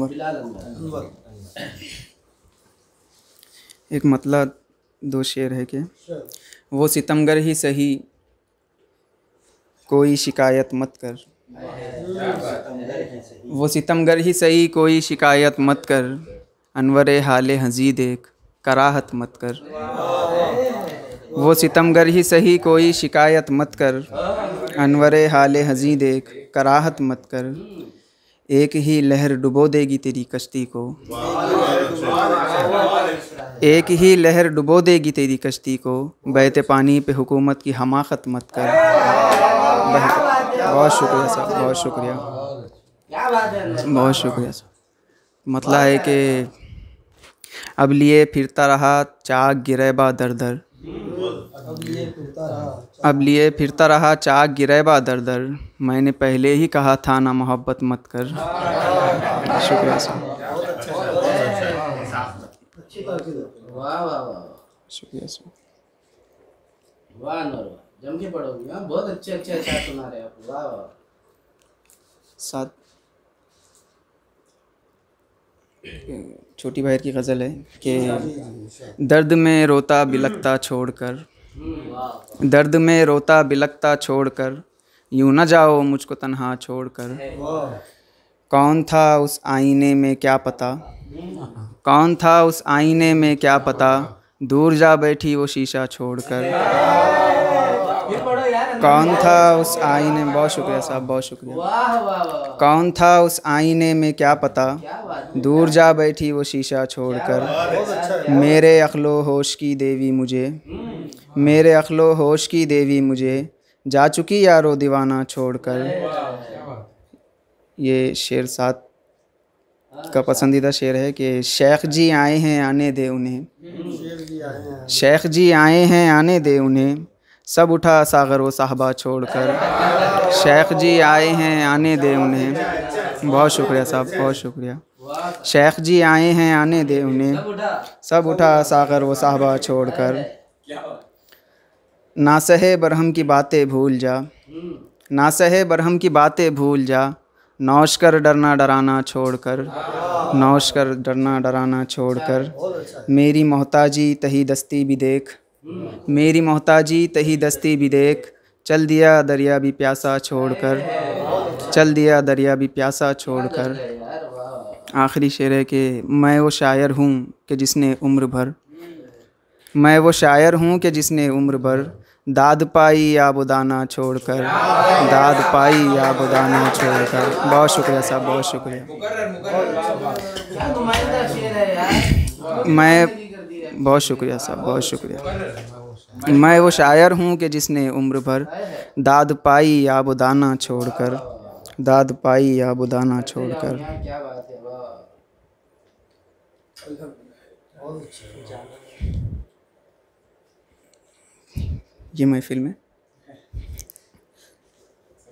बिलाल अनवर। एक मतलब दो शेर है कि वो सितमगर ही सही कोई शिकायत मत कर, वो सितमगर ही सही कोई शिकायत मत कर, अनवरे हाले हंजी देख कराहत मत कर। वो सितमगर ही सही कोई शिकायत मत कर, अनवरे हाले हंजी देख कराहत मत कर। एक ही लहर डुबो देगी तेरी कश्ती को, एक ही लहर डुबो देगी तेरी कश्ती को, बहते पानी पे हुकूमत की हमाकत मत कर। बहुत शुक्रिया साहब, बहुत शुक्रिया, बहुत शुक्रिया साहब। मतलब है कि अब लिए फिरता रहा चाक गिरेबा दर दर, अब लिए फिरता रहा चाक गिरेबा दर दर, मैंने पहले ही कहा था ना मोहब्बत मत कर। शुक्रिया साहब, वाह वाह वाह, शुक्रिया साहब। वाह अनवर, जम के पढ़ोगे। हाँ, बहुत अच्छे अच्छा सुना रहे आप। वाह वाह। साथ छोटी बहर की गज़ल है कि दर्द में रोता बिलखता छोड़कर, दर्द में रोता बिलखता छोड़कर, यूं न जाओ मुझको तन्हा छोड़कर। कौन था उस आईने में क्या पता, कौन था उस आईने में क्या पता, दूर जा बैठी वो शीशा छोड़कर। कौन था उस आईने में, बहुत शुक्रिया साहब, बहुत शुक्रिया। वाह वाह वाह। कौन था उस आईने में क्या पता, दूर जा बैठी वो शीशा छोड़कर। मेरे अखलो होश की देवी मुझे, मेरे अखलो होश की देवी मुझे, जा चुकी यारो दीवाना छोड़कर। ये शेर साथ का पसंदीदा शेर है कि शेख जी आए हैं आने दे उन्हें, शेख जी आए हैं आने दे उन्हें, सब उठा सागर वो साहबा छोड़कर। शेख जी आए हैं आने दे उन्हें, बहुत शुक्रिया साहब, बहुत शुक्रिया। शेख जी आए हैं आने दे उन्हें, सब उठा सागर वो साहबा छोड़कर। ना सहे बरहम की बातें भूल जा, ना सहे बरहम की बातें भूल जा, नौश कर डरना डराना छोड़कर, नौश कर डरना डराना छोड़कर। मेरी मोहताजी तही दस्ती भी देख, मेरी मोहताजी तही दस्ती भी देख, चल दिया दरिया भी प्यासा छोड़कर, चल दिया दरिया भी प्यासा छोड़कर। आखिरी शेर है कि मैं वो शायर हूँ कि जिसने उम्र भर, मैं वो शायर हूँ कि जिसने उम्र भर, दाद पाई या बुदाना छोड़कर, दाद पाई या बुदाना छोड़कर। बहुत शुक्रिया साहब, बहुत शुक्रिया। मैं बहुत शुक्रिया साहब, बहुत शुक्रिया। मैं वो शायर हूँ कि जिसने उम्र भर, दाद पाई या बुदाना छोड़कर, दाद पाई या बुदाना छोड़कर। क्या बात है, वाह। ये महफिल में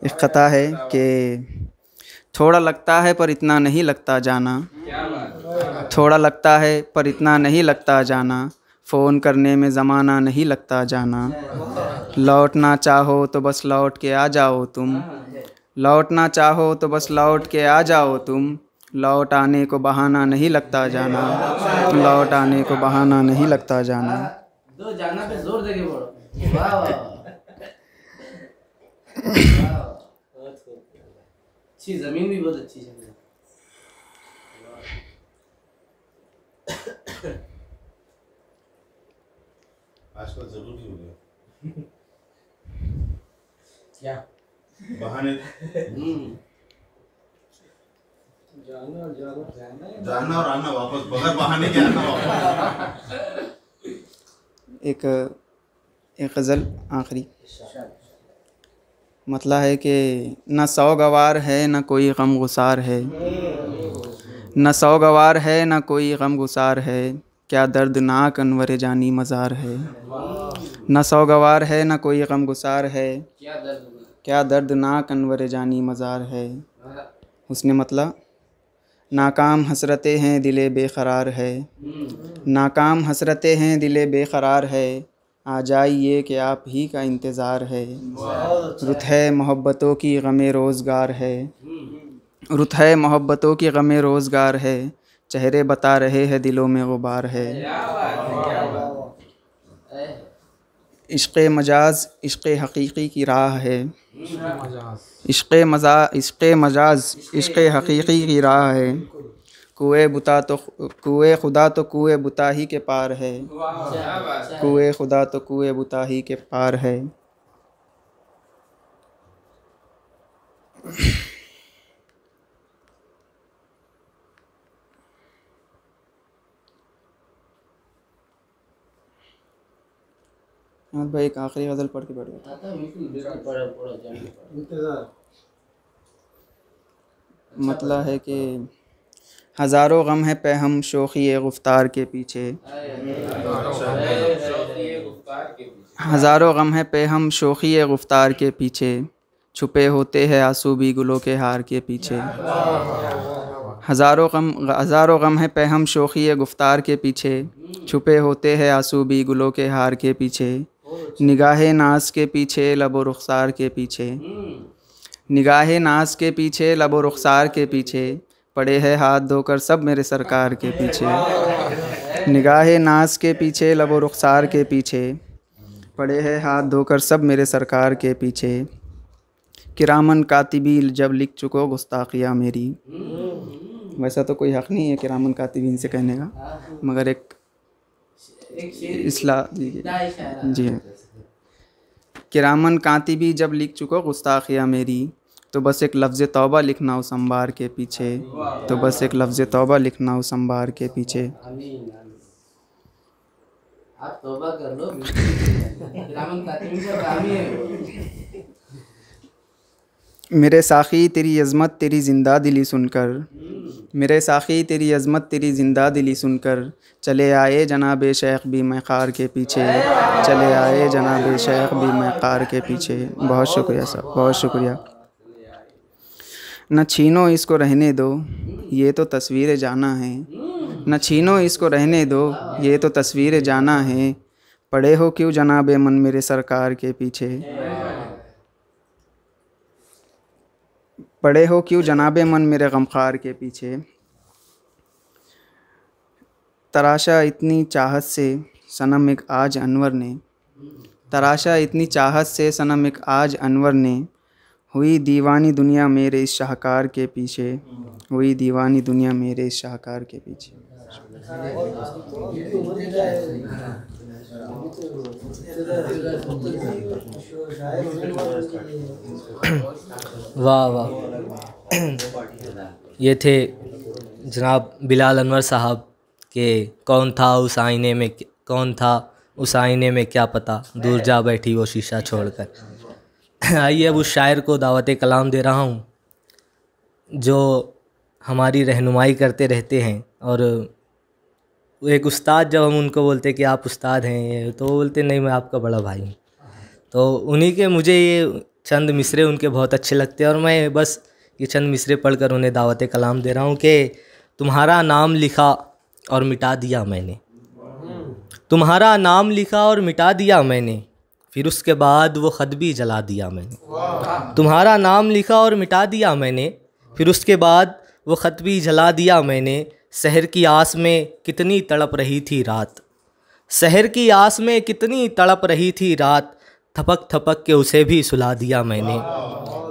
एक ख़ता है कि थोड़ा लगता है पर इतना नहीं लगता जाना, थोड़ा लगता है पर इतना नहीं लगता जाना, फ़ोन करने में ज़माना नहीं लगता जाना। लौटना चाहो तो बस लौट के आ जाओ तुम, लौटना चाहो तो बस लौट के आ जाओ तुम, लौट आने को बहाना नहीं लगता जाना, लौट आने को बहाना नहीं लगता जाना। दो जाना पे जोर देके बोलो। वाह वाह अच्छी जमीन भी बहुत अच्छी है। आजकल जरूरी हो गया क्या बहाने जाना और आना वापस, बगैर बहाने के आना वापस। एक गज़ल आखिरी मतलब है कि न सौगवार है न कोई गम गुसार है, न सौगवार है न कोई गम गुसार है, क्या दर्दनाक अनवर जानी मज़ार है। न सौगवार है न कोई गम गुसार है, क्या दर्दनाक अनवर जानी मज़ार है। उसने मतलब नाकाम हसरतें हैं दिले बेकरार है, नाकाम हसरतें हैं दिले बेकरार है, आ जाइए कि आप ही का इंतज़ार है। रुत है मोहब्बतों की गमे रोज़गार है, रुत है मोहब्बतों की गमे रोज़गार है, चेहरे बता रहे हैं दिलों में गुबार है। इश्क़ मजाज इश्क़ हकीकी की राह है, इश्क़ मजाज इश्क़ हकीकी की राह है, कुए खुदा तो कुए बुता ही के पार है, कुए खुदा तो कुए बुता ही के पार है। भाई एक आखिरी गज़ल पढ़ के बैठ गया। मतलब है कि हज़ारों गम है पे हम शोखी गुफ्तार के पीछे, हज़ारों गम है पे हम शोखी गुफ्तार के पीछे, छुपे होते हैं आंसू भी गुलों के हार के पीछे। हज़ारों गम है पे हम शोखी गुफ्तार के पीछे, छुपे होते हैं आंसू भी गुलों के हार के पीछे। निगाहे नाज के पीछे लबो रुखसार के पीछे, निगाहे नाज के पीछे लबो रुखसार के पीछे, पड़े हैं हाथ धोकर सब मेरे सरकार के पीछे। निगाहे नाज के पीछे लबो रुखसार के पीछे, पड़े हैं हाथ धोकर सब मेरे सरकार के पीछे। किरामन कातिबीन जब लिख चुको गुस्ताखियाँ मेरी, वैसा तो कोई हक़ नहीं है किरामन कातिबीन से कहने का, मगर एक इस्लाह जी हाँ। किरामन कातिबी जब लिख चुको गुस्ताखियाँ मेरी, तो बस एक लफ्ज़ तौबा लिखना उस अंबार के पीछे, तो बस एक लफ्ज़ तौबा लिखना उस अंबार के पीछे। आप तौबा कर लो, किरामन कातिबीन का काम ही है। मेरे साखी तेरी अज़मत तेरी ज़िंदा दिली सुनकर, मेरे साखी तेरी अज़मत तेरी ज़िंदा दिली सुनकर, चले आए जनाबे शेख भी मैं ख़ार के पीछे, चले आए जनाबे शेख भी मैं ख़ार के पीछे। बहुत शुक्रिया साहब, बहुत शुक्रिया। न छीनो इसको रहने दो ये तो तस्वीर जाना है, न छीनो इसको रहने दो ये तो तस्वीर जाना है, पड़े हो क्यों जनाबे मन मेरे सरकार के पीछे, पड़े हो क्यों जनाबे मन मेरे गमखार के पीछे। तराशा इतनी चाहत से सनम एक आज अनवर ने, तराशा इतनी चाहत से सनम एक आज अनवर ने, हुई दीवानी दुनिया मेरे इस शाहकार के पीछे, हुई दीवानी दुनिया मेरे इस शाहकार के पीछे। वाह वाह। ये थे जनाब बिलाल अनवर साहब के कौन था उस आईने में, कौन था उस आईने में क्या पता, दूर जा बैठी वो शीशा छोड़कर। आइए अब उस शायर को दावत कलाम दे रहा हूँ जो हमारी रहनुमाई करते रहते हैं। और एक उस्ताद, जब हम उनको बोलते कि आप उस्ताद हैं, तो वो बोलते नहीं मैं आपका बड़ा भाई हूँ। तो उन्हीं के मुझे ये चंद मिसरे उनके बहुत अच्छे लगते हैं, और मैं बस ये चंद मिसरे पढ़कर उन्हें दावत कलाम दे रहा हूँ कि तुम्हारा नाम लिखा और मिटा दिया मैंने, तुम्हारा नाम लिखा और मिटा दिया मैंने, फिर उसके बाद वो ख़त भी जला दिया मैंने। तुम्हारा नाम लिखा और मिटा दिया मैंने, फिर उसके बाद वो ख़त भी जला दिया मैंने, सहर की आस में कितनी तड़प रही थी रात। सहर की आस में कितनी तड़प रही थी रात, थपक थपक के उसे भी सुला दिया मैंने।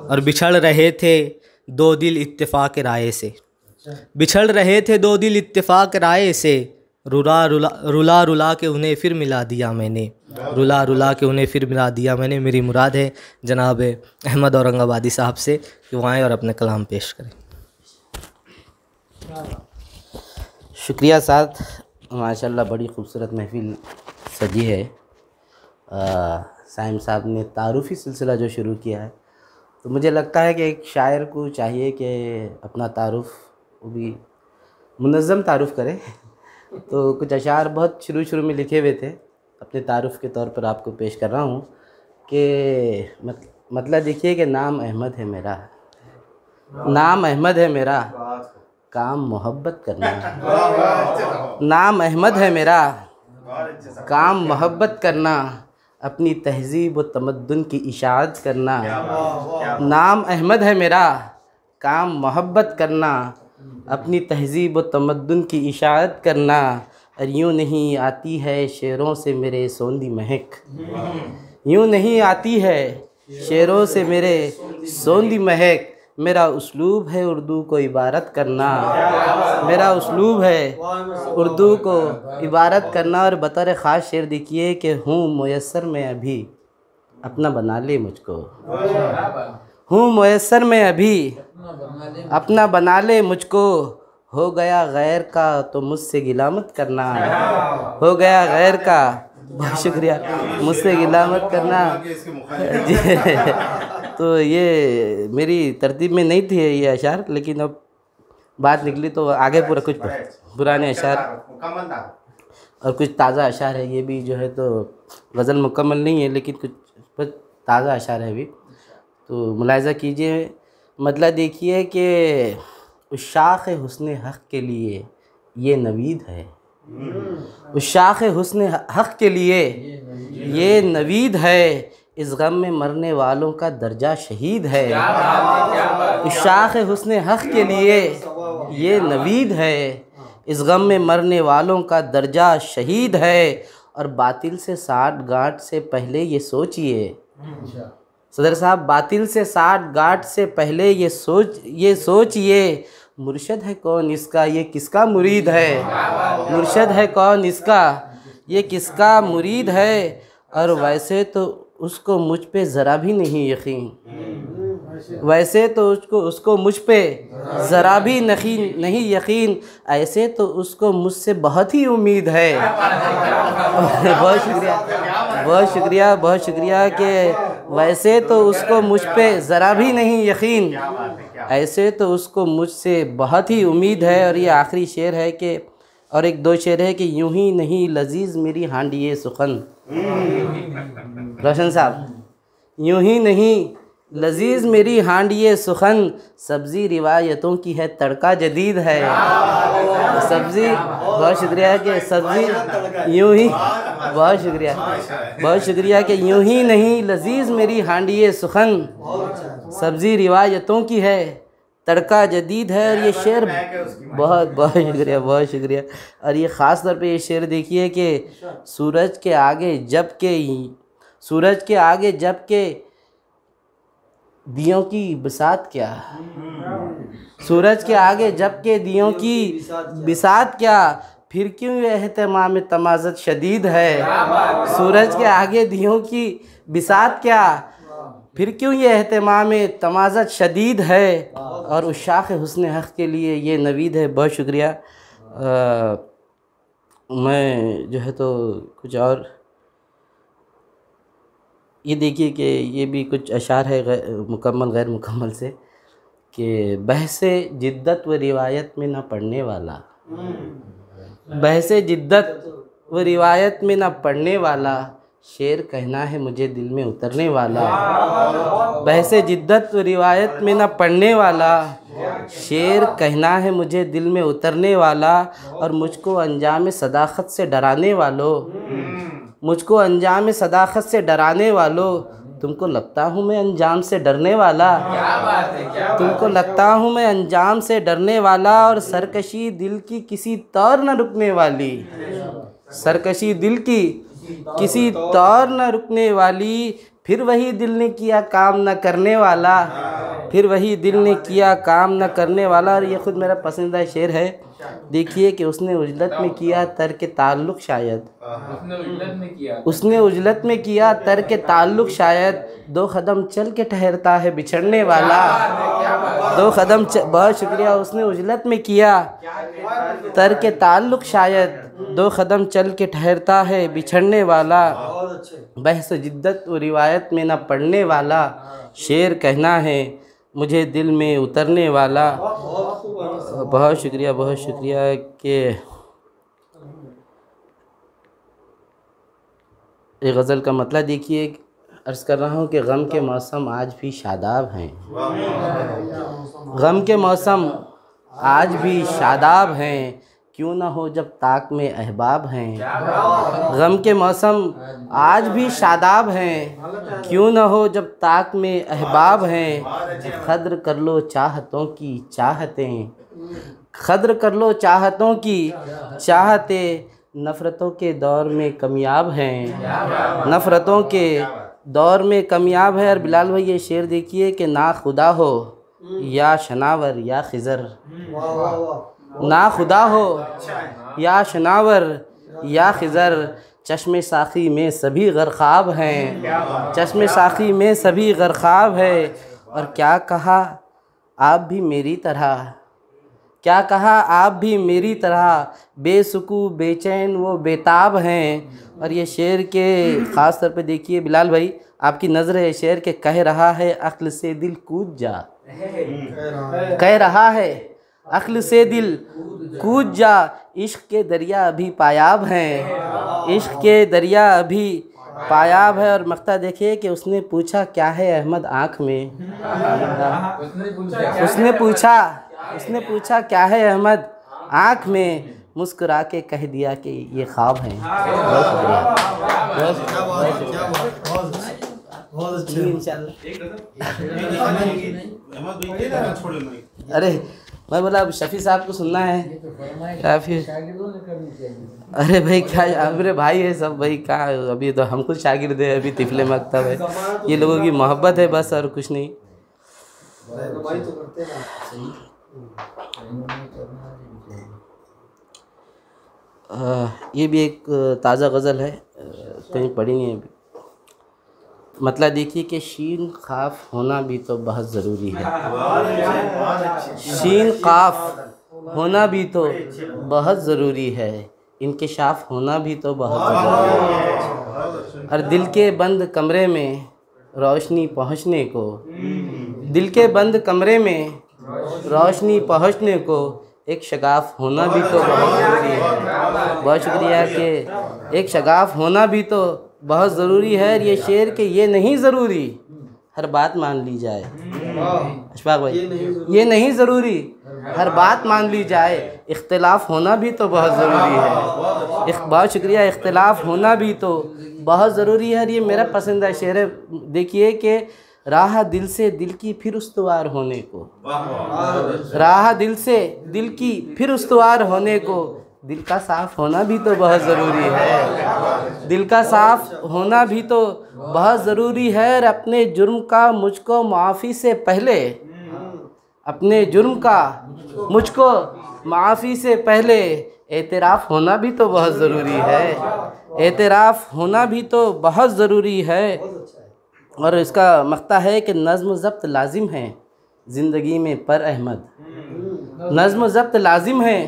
और बिछड़ रहे थे दो दिल इत्तेफाक राय से, बिछड़ रहे थे दो दिल इत्तेफाक राय से, रुला रुला रुला रुला के उन्हें फिर मिला दिया मैंने, रुला रुला के उन्हें फिर मिला दिया मैंने। मेरी मुराद है जनाब अहमद औरंगाबादी साहब से कि वो आएँ और अपने कलाम पेश करें। शुक्रिया साथ, माशाल्लाह बड़ी ख़ूबसूरत महफ़िल सजी है। साइम साहब ने तारुफ़ी सिलसिला जो शुरू किया है, तो मुझे लगता है कि एक शायर को चाहिए कि अपना तारुफ़ वो भी मुनज़्ज़म तारुफ़ करे। तो कुछ अशार बहुत शुरू में लिखे हुए थे, अपने तारुफ़ के तौर पर आपको पेश कर रहा हूँ कि मतलब देखिए कि नाम अहमद है मेरा, नाम अहमद है मेरा, काम मोहब्बत करना। नाम अहमद है मेरा, काम मोहब्बत करना, अपनी तहज़ीब व तमद्दुन की इशाअत करना। नाम अहमद है मेरा, काम मोहब्बत करना, अपनी तहज़ीब व तमद्दुन की इशाअत करना। और यूँ नहीं आती है शेरों से मेरे सोंधी महक, यूँ नहीं आती है शेरों से मेरे सोंधी महक। मेरा उस्लूब है उर्दू को इबारत करना, मेरा उस्लूब है उर्दू को इबारत करना। और बतौर ख़ास शेर देखिए कि हूँ मुयस्सर में अभी, अपना बना ले मुझको, हूँ मुयस्सर में अभी, अपना बना ले मुझको। हो गया गैर का तो मुझसे गिला मत करना, हो गया गैर का, बहुत शुक्रिया, मुझसे गिला मत करना जी। तो ये मेरी तरतीब में नहीं थे ये अशार, लेकिन अब बात निकली तो आगे पूरा कुछ पुराने अशार और कुछ ताज़ा अशार है। ये भी जो है तो गज़ल मुकम्मल नहीं है, लेकिन कुछ ताज़ा अशार है अभी, तो मुलाहिज़ा कीजिए। मतलब देखिए कि उस शाख हुस्न हक़ के लिए ये नवीद है, उस शाख हुस्न हक़ के लिए ये नवीद है। इस गम में मरने वालों का दर्जा शहीद है, इस शाख हुस्न हक़ के लिए ये नवीद है। इस गम में मरने वालों का दर्जा शहीद है। और बातिल से साठ गांठ से पहले ये सोचिए, सदर साहब, बातिल से साठ गांठ से पहले ये सोचिए, मुर्शद है कौन इसका, ये किसका मुरीद है। मुर्शद है कौन इसका, ये किसका मुरीद है। और वैसे तो उसको मुझ पे ज़रा भी नहीं यकीन, वैसे तो उसको मुझ पे ज़रा भी नहीं यकीन, ऐसे तो उसको मुझसे बहुत ही उम्मीद है। बहुत शुक्रिया, बहुत शुक्रिया, बहुत शुक्रिया कि वैसे तो उसको मुझ पे ज़रा भी नहीं यकीन, ऐसे तो उसको मुझसे बहुत ही उम्मीद है। और ये आखिरी शेर है कि, और एक दो शेर है कि यूं ही नहीं लजीज़ मेरी हांडिये सुखन, रोशन साहब, यूं ही नहीं लजीज़ मेरी हांडिये सुखन, सब्ज़ी रिवायतों की है तड़का जदीद है। सब्ज़ी, बहुत शुक्रिया कि सब्ज़ी यूं ही, बहुत शुक्रिया, बहुत शुक्रिया कि यूं ही नहीं लजीज़ मेरी हांडिये सुखन, सब्ज़ी रिवायतों की है तड़का जदीद है। और ये शेर बहुत बहुत शुक्रिया, बहुत शुक्रिया। और ये ख़ास तौर पे ये शेर देखिए कि सूरज के आगे जब के दियों की बिसात क्या, सूरज के आगे जब के दियों की बिसात क्या, फिर क्यों ये एहतमाम तमाज़त शदीद है। सूरज के आगे दियों की बिसात क्या, फिर क्यों ये एहतमाम तमाज़त शदीद है। और उस शाख हुस्न हक़ के लिए ये नवीद है। बहुत शुक्रिया। मैं जो है तो कुछ और ये देखिए कि ये भी कुछ अशार है मुकम्मल गैर मुकम्मल से, कि बहसे जिद्दत व रिवायत में न पढ़ने वाला, बहसे जिद्दत व रिवायत में न पढ़ने वाला, शेर कहना है मुझे दिल में उतरने वाला। बहसे जिद्दत व रिवायत में न पढ़ने वाला, शेर कहना है मुझे दिल में उतरने वाला। और मुझको अंजाम सदाकत से डराने वालों, मुझको अंजाम सदाकत से डराने वालों, तुमको लगता हूँ मैं अंजाम से डरने वाला, तुमको लगता हूँ मैं अंजाम से डरने वाला, और सरकशी दिल की किसी तौर न रुकने वाली, सरकशी दिल की किसी तौर न रुकने वाली, फिर वही दिल ने किया काम न करने वाला, फिर वही दिल ने किया काम न करने वाला। और ये ख़ुद मेरा पसंदीदा शेर है। देखिए कि उसने उजलत में किया तर्क ताल्लुक़ शायद, उसने उजलत में किया तर्क ताल्लुक़ शायद, दो कदम चल के ठहरता है बिछड़ने वाला, दो कदम बहुत शुक्रिया। उसने उजलत में किया तर्क ताल्लुक़ शायद, दो कदम चल के ठहरता है बिछड़ने वाला, बहस जिद्दत व रिवायत में न पढ़ने वाला, शेर कहना है मुझे दिल में उतरने वाला। बहुत शुक्रिया कि ये गज़ल का मतलब देखिए। अर्ज़ कर रहा हूँ कि गम के मौसम आज भी शादाब हैं, गम के मौसम आज भी शादाब हैं, क्यों ना हो जब ताक में अहबाब हैं, गम के मौसम आज भी शादाब हैं, क्यों ना हो जब ताक में अहबाब हैं, क़द्र कर लो चाहतों की चाहतें, क़द्र कर लो चाहतों की चाहतें, नफ़रतों के दौर में कामयाब हैं, नफ़रतों के दौर में कामयाब है। और बिलाल भाई ये शेर देखिए कि ना खुदा हो या शनावर या खिज़र, ना खुदा हो या शनावर या खिज़र, चश्मे साखी में सभी गरक़ाब हैं, चश्मे साखी में सभी गरक़ाब है। और क्या कहा आप भी मेरी तरह, क्या कहा आप भी मेरी तरह, बेसुकू बेचैन वो बेताब हैं। और ये शेर के ख़ास तौर पे देखिए बिलाल भाई, आपकी नज़र है शेर के कह रहा है अक्ल से दिल कूद जा, कह रहा है अक्ल से दिल कूद जा, इश्क के दरिया अभी पायाब हैं, इश्क के दरिया अभी पायाब है। और मक्ता देखिए कि उसने पूछा क्या है अहमद आँख में, उसने पूछा क्या है अहमद आँख में, मुस्कुरा के कह दिया कि ये ख्वाब हैं। अरे मैं बोला अब शफ़ी साहब को सुनना है या फिर, अरे भाई क्या मेरे भाई है सब भाई, क्या अभी तो हम खुद शागिर्द है, अभी तिफले मकतब है, ये लोगों की मोहब्बत है बस और कुछ नहीं। ये भी एक ताज़ा गज़ल है, कहीं पढ़ी नहीं है अभी। मतलब देखिए कि शीन काफ होना भी तो बहुत ज़रूरी है, शीन काफ होना भी तो बहुत ज़रूरी है, इंकिशाफ होना भी तो बहुत ज़रूरी है। और दिल के बंद कमरे में रोशनी पहुँचने को, दिल के बंद कमरे में रोशनी पहुँचने को एक शगाफ होना भी तो बहुत ज़रूरी है। बहुत शुक्रिया कि एक शगाफ होना भी तो बहुत ज़रूरी है। ये शेर के ये नहीं ज़रूरी हर बात मान ली जाए, अशफाक भाई ये नहीं ज़रूरी हर बात मान ली जाए, इख्तिलाफ होना भी तो बहुत ज़रूरी है। बहुत शुक्रिया, इख्तिलाफ होना भी तो बहुत ज़रूरी है। ये मेरा पसंदीदा शेर है। देखिए कि राह दिल से दिल की फिर उस्तवार होने को, राह दिल से दिल की फिर उस्तवार होने को, दिल का साफ़ होना भी तो बहुत ज़रूरी है, दिल का साफ़ होना भी तो बहुत ज़रूरी है। और अपने जुर्म का मुझको माफ़ी से पहले, अपने जुर्म का मुझको माफ़ी से पहले एतराफ़ होना भी तो बहुत ज़रूरी है, एतराफ़ होना भी तो बहुत ज़रूरी है। और इसका मक्ता है कि नज़्म ज़ब्त लाजिम है ज़िंदगी में पर अहमद, नज़्म ज़ब्त लाजिम है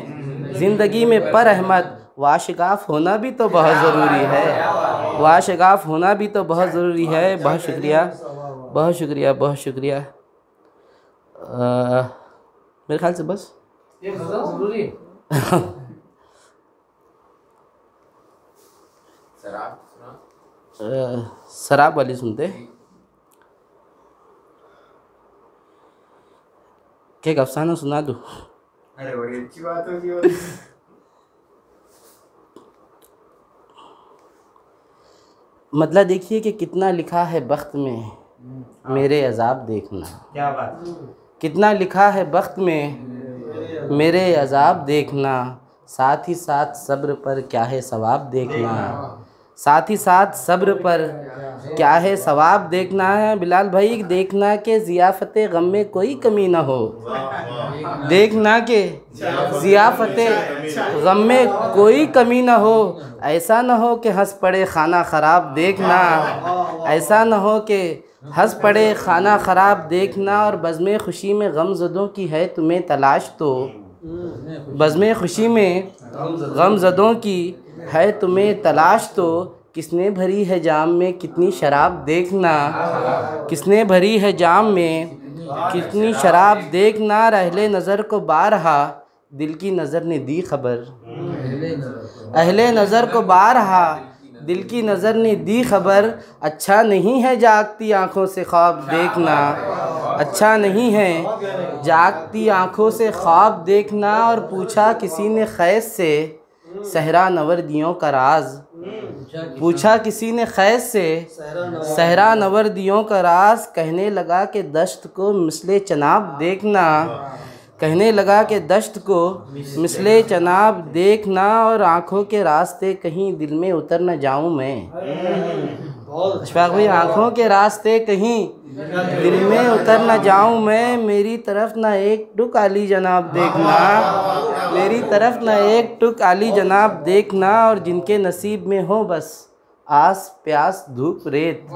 ज़िंदगी में पर अहमद, वाशिगाफ़ होना भी तो बहुत ज़रूरी है, वाशिगाफ़ होना भी तो बहुत ज़रूरी है। बहुत शुक्रिया, बहुत शुक्रिया, बहुत शुक्रिया। मेरे ख्याल से बस ये ज़रूरी है। शराब वाली सुनते क्या, एक अफसाना सुना दूँ? अरे बड़ी अच्छी बात होगी। मतलब देखिए कि कितना लिखा है बख्त में मेरे अजाब देखना, क्या बात। कितना लिखा है बख्त में मेरे अजाब देखना, साथ ही साथ सब्र पर क्या है सवाब देखना, साथ ही साथ सब्र पर क्या है सवाब देखना है। बिलाल भाई देखना कि ज़ियाफ़त गम में कोई कमी ना हो, देखना कि ज़ियाफ़त गम में कोई कमी ना हो, ऐसा ना हो कि हंस पड़े खाना ख़राब देखना, ऐसा ना हो कि हंस पड़े खाना ख़राब देखना। और बज़्म खुशी में गमज़दों की है तुम्हें तलाश तो, बज़्म खुशी में गमज़दों की है तुम्हें तलाश तो, किसने भरी है जाम में कितनी शराब देखना, किसने भरी है जाम में कितनी शराब देखना। रहले नज़र को बारहा दिल की नज़र ने दी खबर, अहले नज़र को बारहा दिल की नज़र ने दी खबर, अच्छा नहीं है जागती आँखों से ख्वाब देखना, अच्छा नहीं है जागती आँखों से ख्वाब देखना। और पूछा किसी ने खैस से सहरा नवर्दियों का राज, पूछा किसी ने खैस से सहरा नवर्दियों का राज, कहने लगा कि दश्त को मिसले चनाब देखना, कहने लगा कि दश्त को मिसले चनाब देखना। और आँखों के रास्ते कहीं दिल में उतर न जाऊं मैं, अशफाक भाई आँखों के रास्ते कहीं दिल में उतर न जाऊं मैं, मेरी तरफ ना एक टुक आली जनाब देखना, मेरी तरफ ना एक टुक आली जनाब देखना। और जिनके नसीब में हो बस आस प्यास धूप रेत,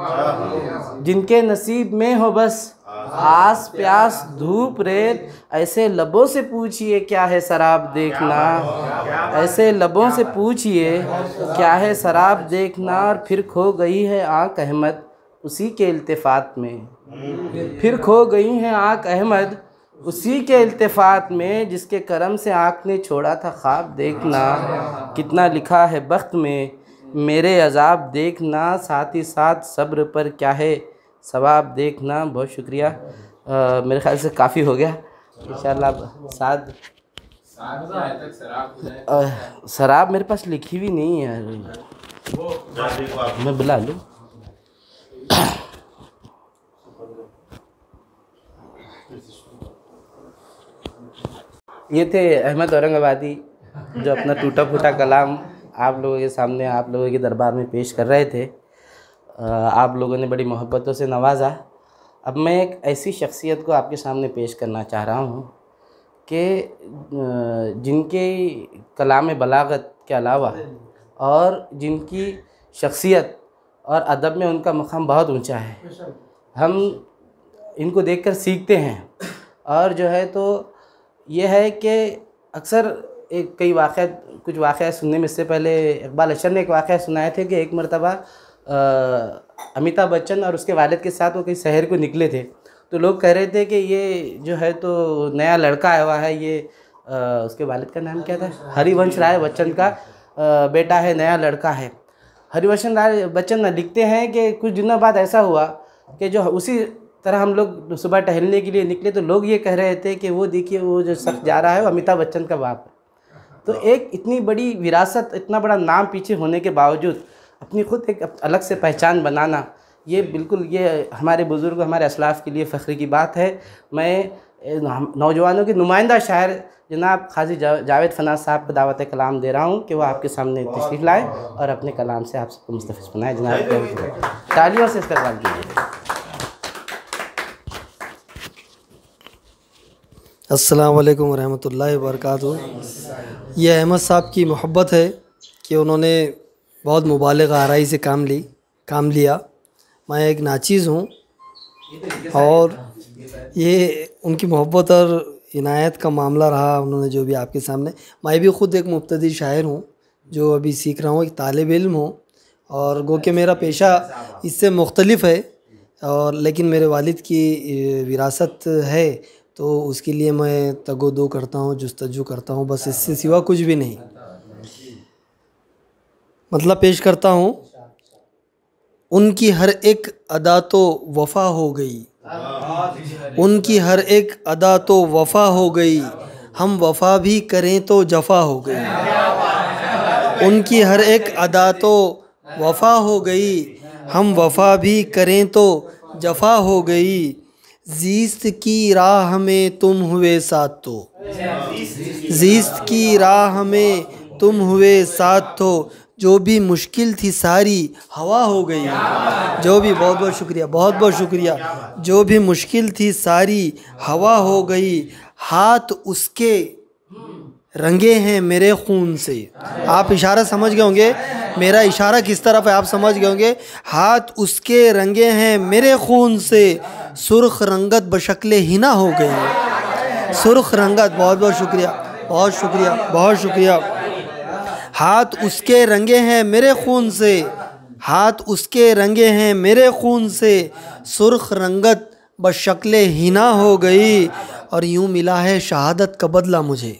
जिनके नसीब में हो बस आस प्यास धूप रेत, ऐसे लबों से पूछिए क्या है शराब देखना, ऐसे लबों से पूछिए क्या है शराब देखना। और फिर खो गई है आँख अहमद उसी के इल्तिफ़ात में, फिर खो गई हैं आँख अहमद उसी के इल्तिफ़ात में, जिसके करम से आँख ने छोड़ा था ख्वाब देखना, कितना लिखा है बख्त में मेरे अजाब देखना, साथ ही साथ सब्र पर क्या है सवाब देखना। बहुत शुक्रिया, मेरे ख्याल से काफ़ी हो गया इंशाल्लाह। साथ शराब मेरे पास लिखी हुई नहीं है यार, मैं बुला लूँ। ये थे अहमद औरंगाबादी जो अपना टूटा फूटा कलाम आप लोगों के सामने, आप लोगों के दरबार में पेश कर रहे थे। आप लोगों ने बड़ी मोहब्बतों से नवाजा। अब मैं एक ऐसी शख्सियत को आपके सामने पेश करना चाह रहा हूँ कि जिनके कलाम बलागत के अलावा और जिनकी शख्सियत और अदब में उनका मकाम बहुत ऊंचा है, हम इनको देखकर सीखते हैं। और जो है तो ये है कि अक्सर कुछ वाक़या सुनने में, इससे पहले इकबाल अशर ने एक वाक़या सुनाए थे कि एक मरतबा अमिताभ बच्चन और उसके वालिद के साथ वो कहीं शहर को निकले थे, तो लोग कह रहे थे कि ये जो है तो नया लड़का आया हुआ है, ये उसके वालिद का नाम क्या था, हरिवंश राय बच्चन का बेटा है, नया लड़का है। हरिवंश राय बच्चन लिखते हैं कि कुछ दिनों बाद ऐसा हुआ कि जो उसी तरह हम लोग सुबह टहलने के लिए निकले तो लोग ये कह रहे थे कि वो देखिए वो जो शख्स जा रहा है वो अमिताभ बच्चन का बाप है। तो एक इतनी बड़ी विरासत, इतना बड़ा नाम पीछे होने के बावजूद अपनी खुद एक अलग से पहचान बनाना, ये बिल्कुल ये हमारे बुज़ुर्ग, हमारे असलाफ़ के लिए फ़ख्र की बात है। मैं नौजवानों के नुमाइंदा शायर जनाब क़ाज़ी जावेद फ़नाज़ साहब को दावत कलाम दे रहा हूँ कि वो आपके सामने तशरीफ़ लाएँ और अपने कलाम से आप सबको मुस्तफ़िज़ बनाएँ। जनाब तालियों से इस्तक़बाल कीजिए। अस्सलाम वालेकुम रहमतुल्लाहि व बरकातुहू। ये अहमद साहब की मोहब्बत है कि उन्होंने बहुत मुबालिग़ आराई से काम लिया। मैं एक नाचीज़ हूँ और ये उनकी मोहब्बत और इनायत का मामला रहा उन्होंने जो भी आपके सामने। मैं भी ख़ुद एक मुब्तदी शायर हूँ जो अभी सीख रहा हूँ, एक तालिब इल्म हूँ और गो कि मेरा पेशा इससे मुख्तलिफ़ है, और लेकिन मेरे वालिद की विरासत है तो उसके लिए मैं तगो-दो करता हूँ, जुस्तजू करता हूँ, बस इससे सिवा कुछ भी नहीं। मतलब पेश करता हूँ, उनकी हर एक अदा तो वफ़ा हो गई, उनकी हर एक अदा तो वफ़ा हो गई, हम वफ़ा भी करें तो जफ़ा हो गई। उनकी हर एक अदा तो वफ़ा हो गई, हम वफा भी करें तो जफा हो गई, ज़ीस्त की राह में तुम हुए साथ तो, ज़ीस्त की राह में तुम हुए साथ तो, जो भी मुश्किल थी सारी हवा हो गई। जो भी, बहुत बहुत शुक्रिया, बहुत बहुत शुक्रिया। जो भी मुश्किल थी सारी हवा हो गई, हाथ उसके रंगे हैं मेरे खून से। आप इशारा समझ गए होंगे, मेरा इशारा किस तरफ है आप समझ गए होंगे। हाथ उसके रंगे हैं मेरे खून से, सुर्ख रंगत बशक्ल हिना हो गई। सुर्ख रंगत, बहुत बहुत शुक्रिया, बहुत शुक्रिया, बहुत शुक्रिया। हाथ उसके रंगे हैं मेरे खून से, हाथ उसके रंगे हैं मेरे खून से, सुर्ख रंगत बशक्ल हिना हो गई। और यूँ मिला है शहादत का बदला मुझे,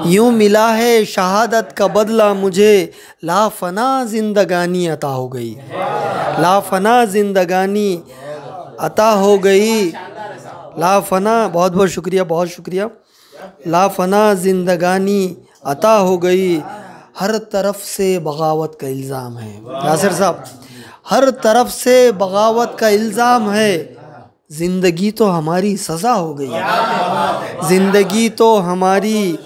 यूँ मिला है शहादत का बदला मुझे, लाफना जिंदगानी अता हो गई, लाफना जिंदगानी अता हो गई। लाफना, बहुत बहुत शुक्रिया, बहुत शुक्रिया। लाफना जिंदगानी अता हो गई। हर तरफ से बगावत का इल्ज़ाम है यासिर साहब, हर तरफ से बगावत का इल्ज़ाम है। ज़िंदगी तो हमारी सज़ा हो गई, ज़िंदगी तो हमारी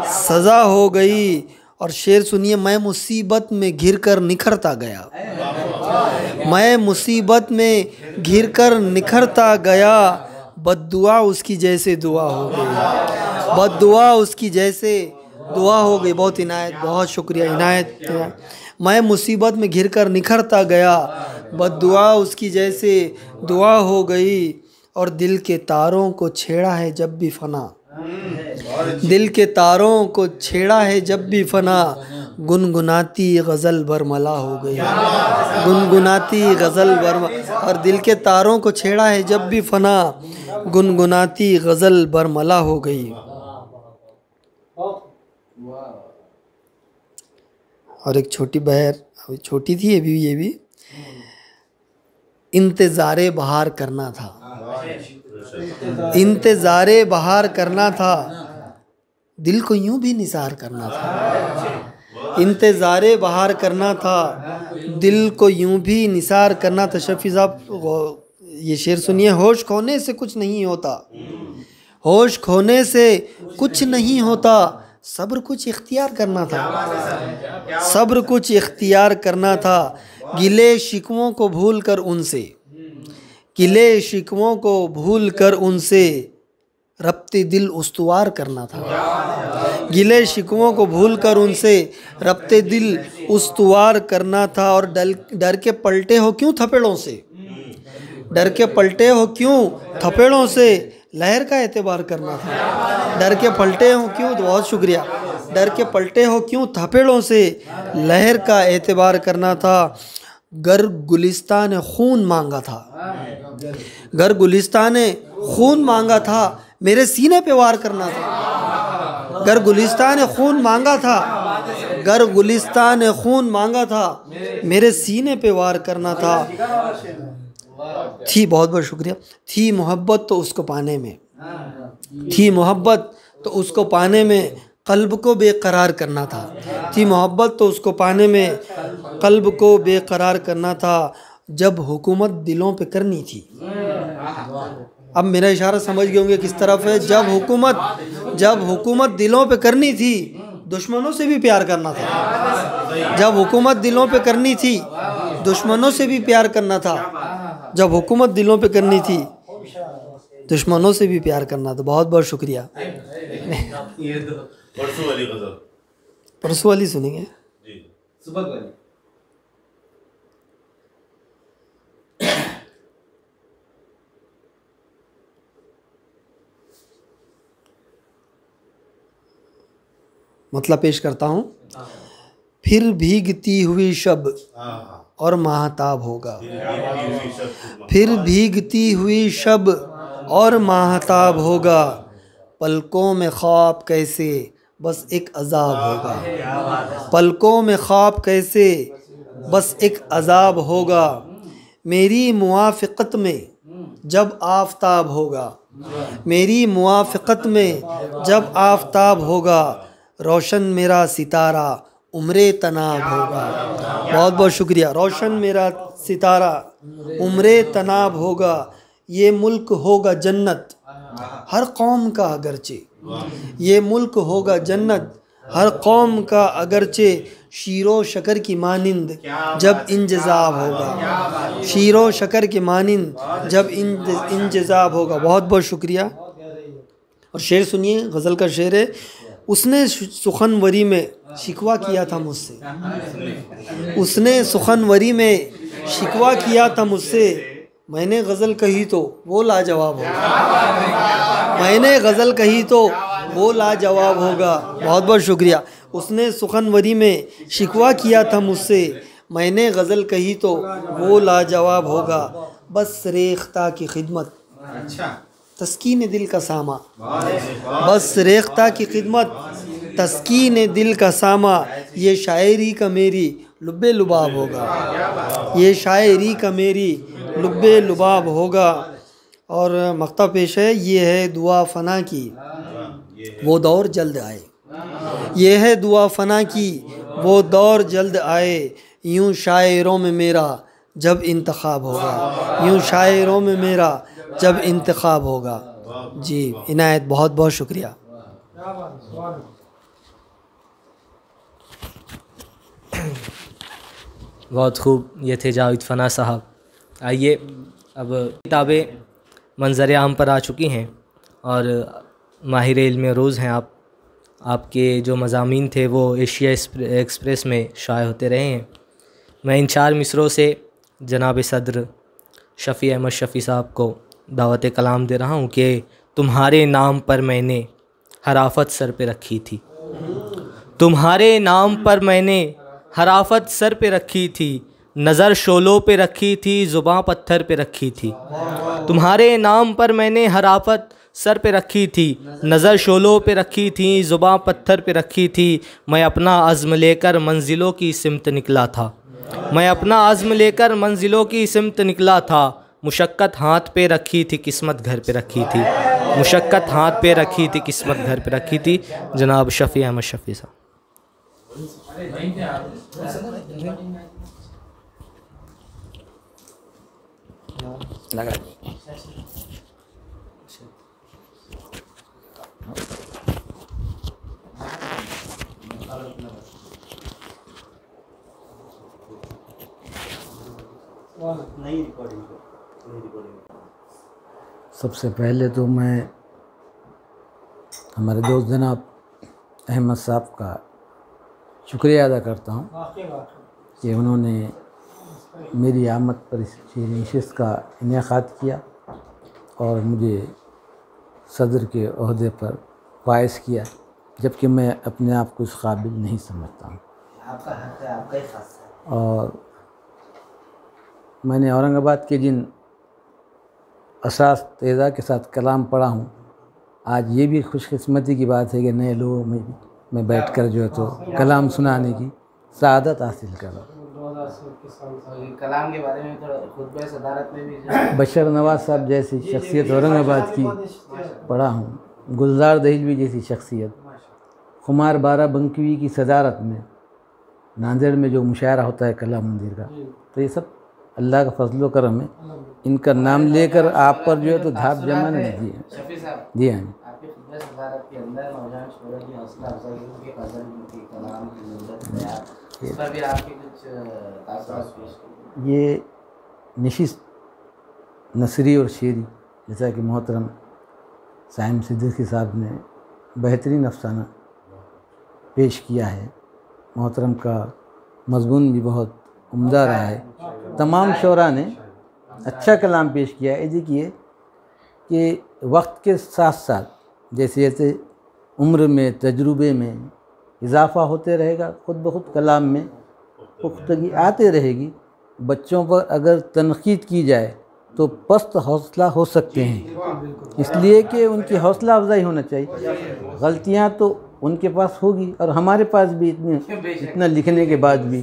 सज़ा हो गई। और शेर सुनिए, मैं मुसीबत में घिर कर निखरता गया, मैं मुसीबत में घिर कर निखरता गया, बद्दुआ उसकी जैसे दुआ हो गई, बद्दुआ उसकी जैसे दुआ हो गई। बहुत इनायत, बहुत शुक्रिया इनायत। मैं मुसीबत में घिर कर निखरता गया, बद्दुआ उसकी जैसे दुआ हो गई। और दिल के तारों को छेड़ा है जब भी फना, दिल के तारों को छेड़ा है जब भी फना, गुनगुनाती गज़ल बरमला हो गई, गुनगुनाती गज़ल बरमला। और दिल के तारों को छेड़ा है जब भी फना, गुनगुनाती गज़ल बरमला हो गई। और एक छोटी बहर, अभी छोटी थी अभी, ये भी इंतज़ारे बहार करना था, इंतज़ारे बहार करना था, दिल को यूं भी निसार करना था, इंतज़ारे बहार करना था, दिल को यूं भी निसार करना था। शफी साहब ये शेर सुनिए, होश खोने से कुछ नहीं होता, होश खोने से कुछ नहीं होता, सब्र कुछ इख्तियार करना था, सब्र कुछ इख्तियार करना था। गिले शिकवों को भूल कर उनसे, गिले शिकवों को भूल कर उनसे, रब्ते दिल उस्तवार करना था, गिले शिकवों को भूल कर उनसे, रब्ते दिल उस्तवार करना था। और डर के पलटे हो क्यों थपेड़ों से, डर के पलटे हो क्यों थपेड़ों से, लहर का एतबार करना था। डर के पलटे हो क्यों, बहुत शुक्रिया, डर के पलटे हो क्यों थपेड़ों से, लहर का एतबार करना था। गर गुलिस्तान ने खून मांगा था, गर गुलिस्तान ने खून मांगा था, मेरे सीने पे वार करना था। गर गुलिस्तान ने खून मांगा था, गर गुलिस्तान ने खून मांगा था, मेरे सीने पे वार करना था। थी, बहुत बहुत शुक्रिया। थी मोहब्बत तो उसको पाने में, थी मोहब्बत तो उसको पाने में, कल्ब को बेकरार करना था। थी मोहब्बत तो उसको पाने में, कल्ब को बेकरार करना था, जब हुकूमत दिलों पे करनी थी। अब मेरा इशारा समझ गए होंगे किस तरफ है। जब हुकूमत दिलों पे करनी थी, दुश्मनों से भी प्यार करना था। जब हुकूमत दिलों पे करनी थी, दुश्मनों से भी प्यार करना था। जब हुकूमत दिलों पे करनी थी, दुश्मनों से भी प्यार करना था। बहुत बहुत शुक्रिया। ये तो परसों वाली गजल, परसों वाली सुनेंगे जी, सुबह वाली। मतलब पेश करता हूँ। फिर भीगती हुई शब और माहताब होगा, फिर भीगती हुई शब और माहताब होगा, पलकों में ख्वाब कैसे बस एक अजाब होगा, पलकों में ख्वाब कैसे बस एक अजाब होगा। मेरी मुआफ़िक़त में जब आफ़ताब होगा, मेरी मुआफ़िक़त में जब आफ़ताब होगा, रोशन मेरा सितारा उम्रे तनाब होगा। बहुत बहुत शुक्रिया। रोशन मेरा सितारा उम्रे तनाब होगा, ये मुल्क होगा जन्नत हर कौम का अगरचे, ये मुल्क होगा जन्नत हर कौम का अगरचे, शीरो शकर की मानिंद जब इंजज़ाब होगा, शीरो शकर की मानिंद जब इंजज़ाब होगा। बहुत बहुत शुक्रिया। और शेर सुनिए, गज़ल का शेर है। उसने सुखनवरी में शिकवा किया था मुझसे, उसने सुखनवरी में शिकवा किया था मुझसे, मैंने गज़ल कही तो वो लाजवाब होगा, मैंने गज़ल कही तो वो लाजवाब होगा। बहुत बहुत शुक्रिया। उसने सुखनवरी में शिकवा किया था मुझसे, मैंने गज़ल कही तो वो लाजवाब होगा। बस रेख्ता की खिदमत तस्कीन दिल का सामा, बस रेख्ता की खिदमत तस्कीन दिल का सामा, ये शायरी का मेरी लुब्बे लुबाब होगा, ये शायरी का मेरी लुब्बे लुबाब होगा। और मक्ता पेश है, ये है दुआ फना की वो दौर जल्द आए, ये है दुआ फना की वो दौर जल्द आए, यूं शायरों में मेरा जब इंतखाब होगा, यूं शायरों में मेरा जब इंतखाब होगा। जी इनायत, बहुत बहुत शुक्रिया। बहुत खूब, ये थे जावेद फ़ना साहब। आइए अब किताबें मंजर आम पर आ चुकी हैं और माहिर इल्म रोज़ हैं आप। आपके जो मज़ामीन थे वो एशिया एक्सप्रेस में शाये होते रहे हैं। मैं इन 4 मिसरों से जनाब सदर शफ़ी अहमद शफ़ी साहब को दावत कलाम दे रहा हूँ कि तुम्हारे नाम पर मैंने हराफत सर पे रखी थी, तुम्हारे नाम पर मैंने हराफत सर पे रखी थी, नज़र शोलों पे रखी थी, ज़ुबां पत्थर पे रखी थी। तुम्हारे नाम पर मैंने हराफत सर पे रखी थी, नज़र शोलों पे रखी थी, ज़ुबां पत्थर पे रखी थी। मैं अपना अज़्म लेकर मंजिलों की सिमत निकला था, मैं अपना अज़्म लेकर मंजिलों की सिमत निकला था। मुशक्क़त हाथ पे रखी थी, किस्मत घर पे रखी थी, मुशक्क़त हाथ पे रखी थी, किस्मत घर पे रखी थी। जनाब शफ़ी अहमद शफ़ी साहब। लगा सबसे पहले तो मैं हमारे दोस्त जनाब अहमद साहब का शुक्रिया अदा करता हूँ कि उन्होंने मेरी आमद पर इस नशिस्त का इनेकाद किया और मुझे सदर के ओहदे पर फाइज किया, जबकि मैं अपने आप को इस काबिल नहीं समझता हूँ। आपका हक है, आपका ही खास है। और मैंने औरंगाबाद के जिन असास तेज़ा के साथ कलाम पढ़ा हूँ, आज ये भी खुशकिस्मती की बात है कि नए लोगों में मैं बैठकर जो है तो कलाम सुनाने की सआदत हासिल करा। कलाम के बारे में थोड़ा खुतबे सदारत में भी बशर नवाज साहब जैसी शख्सियत औरंगाबाद की पढ़ा हूँ, गुलजार दहलवी जैसी शख्सियत, खुमार बाराबंकी की सदारत में नांदेड़ में जो मुशायरा होता है कला मंदिर का, तो ये सब अल्लाह का फजल व करम है। इनका नाम लेकर आप पर जो है तो धाप जमा नहीं दी है। जी हाँ, आपके खुतबे सदारत के अंदर नौजवान शोरा की हौसला अफजाई के फजल की कलाम की ज़रूरत है, इस पर भी आपके कुछ तासुरात पेश कीजिए। ये नशिस्त नसरी और शेरी जैसा कि मोहतरम साइम सिद्दीकी साहब ने बेहतरीन अफसाना पेश किया है, मोहतरम का मज़मून भी बहुत उम्दा रहा है, तमाम शोरा ने अच्छा कलाम पेश किया है। देखिए कि वक्त के साथ साथ जैसे जैसे उम्र में तजुर्बे में इजाफ़ा होते रहेगा, ख़ुद ब खुद कलाम में पुख्तगी आते रहेगी। बच्चों पर अगर तनकीद की जाए तो पस्त हौसला हो सकते हैं, इसलिए कि उनकी हौसला अफजाई होना चाहिए। गलतियां तो उनके पास होगी और हमारे पास भी इतना लिखने के बाद भी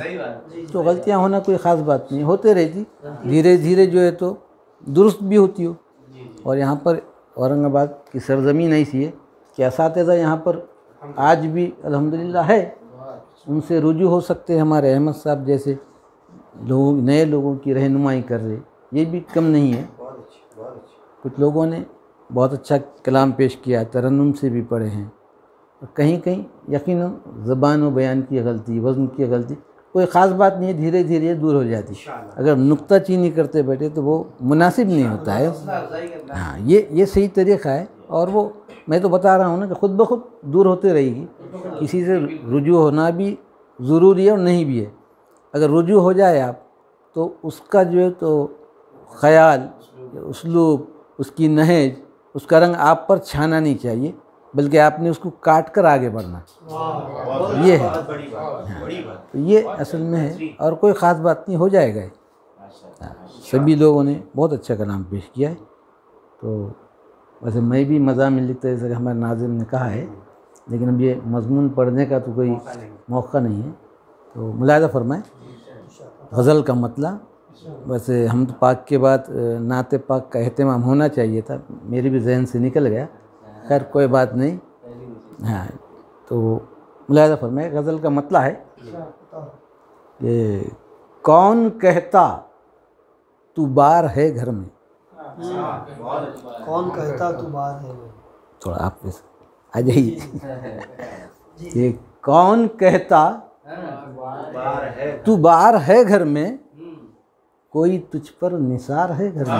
तो गलतियां होना कोई ख़ास बात नहीं, होते रहती, धीरे धीरे जो है तो दुरुस्त भी होती हो। और यहाँ पर औरंगाबाद की सरज़मीन ऐसी है कि असातिज़ा यहाँ पर आज भी अल्हम्दुलिल्लाह है, उनसे रुजू हो सकते हैं। हमारे अहमद साहब जैसे लोग नए लोगों की रहनुमाई कर रहे, ये भी कम नहीं है। कुछ लोगों ने बहुत अच्छा कलाम पेश किया, तरन्नुम से भी पढ़े हैं। और कहीं कहीं यकीनन ज़बान व बयान की गलती, वज़न की गलती, कोई ख़ास बात नहीं है, धीरे धीरे दूर हो जाती। अगर नुक्ता चीनी करते बैठे तो वो मुनासिब नहीं होता है। हाँ, ये सही तरीक़ा है। और वो मैं तो बता रहा हूँ ना कि ख़ुद ब खुद दूर होते रहेगी। किसी से रुजू होना भी ज़रूरी है और नहीं भी है। अगर रुजू हो जाए आप तो उसका जो है तो ख़याल, उसलूब, उसकी नहज, उसका रंग आप पर छाना नहीं चाहिए, बल्कि आपने उसको काट कर आगे बढ़ना। ये है, तो ये असल में है। और कोई ख़ास बात नहीं, हो जाएगा। सभी लोगों ने बहुत अच्छा कलाम पेश किया है। तो वैसे मैं भी मज़ामिन लिखता जैसे कि हमारे नाज़िम ने कहा है, लेकिन अब ये मज़मून पढ़ने का तो कोई मौका नहीं है। तो मुलाहिज़ा फरमाएं गज़ल का मतला। वैसे हमद पाक के बाद नात पाक का एहतमाम होना चाहिए था, मेरे भी जहन से निकल गया। खैर कोई बात नहीं। हाँ, तो मुलाहिज़ा फरमाएं गज़ल का मतला है कि कौन कहता तू बार है घर में। कौन कहता तू बार है। थोड़ा आप आ जाइए। ये कौन कहता तू बार है घर में, कोई तुझ पर निसार है घर में।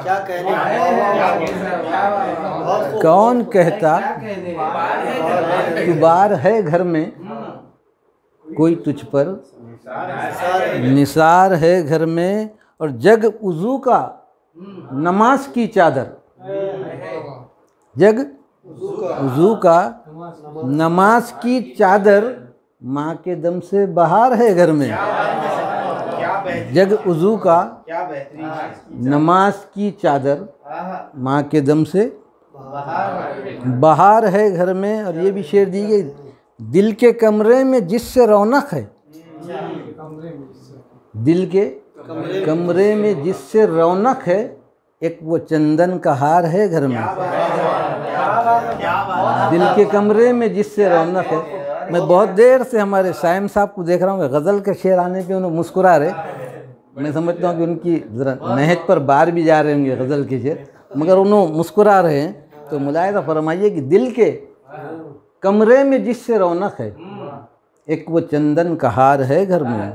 क्या कहने। कौन कहता तू बार है घर में, कोई तुझ पर निसार है घर में। और जग उज़ू का नमाज की चादर, जग उज़ू का नमाज की चादर, माँ के दम से बहार है घर में। जग उज़ू का नमाज की चादर, माँ के दम से बहार है घर में। और ये भी शेर दी गई, दिल के कमरे में जिससे रौनक है, दिल के कमरे में जिससे रौनक है, एक वो चंदन का हार है घर में। दिल के कमरे में जिससे रौनक है। मैं बहुत देर से हमारे साइम साहब को देख रहा हूँ कि गज़ल के शेर आने पे उन्हें मुस्कुरा रहे। मैं समझता हूँ कि उनकी ज़रा नहज पर बार भी जा रहे होंगे गज़ल के शेर, मगर उन्होंने मुस्कुरा रहे हैं। तो मुलाहिज़ा फरमाइए कि दिल के कमरे में जिससे रौनक है, एक वो चंदन का हार है घर में।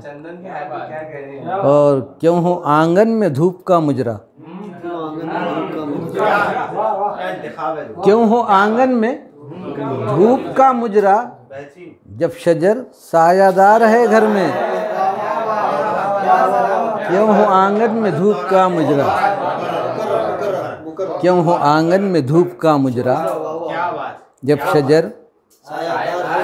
और क्यों हो आंगन में धूप का मुजरा, क्यों हो आंगन में धूप का मुजरा, जब शजर सायादार है घर में। क्यों हो आंगन में धूप का मुजरा, क्यों हो आंगन में धूप का मुजरा, जब शजर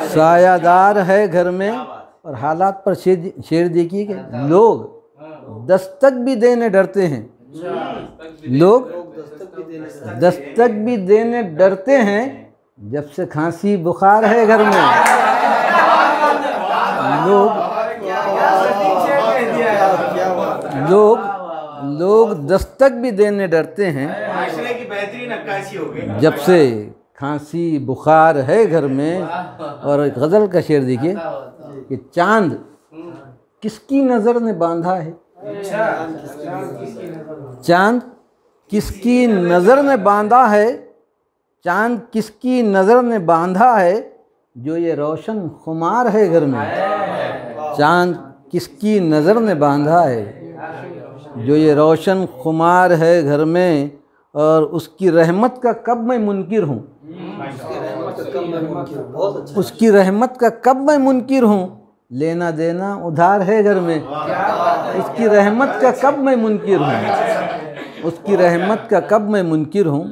सायादार है घर में। और हालात पर शेर देखिए कि लोग दस्तक भी देने डरते हैं, लोग दस्तक भी देने डरते हैं, जब से खांसी बुखार है घर में। लोग दस्तक भी देने डरते हैं, जब से खांसी बुखार है घर में। और गज़ल का शेर देखिए कि चांद किसकी नज़र ने बांधा है, चांद किसकी नज़र ने बांधा है, चांद किसकी नज़र ने बांधा है, जो ये रोशन खुमार है घर में। चांद किसकी नज़र ने बांधा है, जो ये रोशन खुमार है घर में। और उसकी रहमत का कब मैं मुनकिर हूँ, उसकी रहमत का कब मैं मुनकिर हूँ, लेना देना उधार है घर में। उसकी रहमत का कब मैं मुनकिर हूँ, उसकी रहमत का कब मैं मुनकिर हूँ,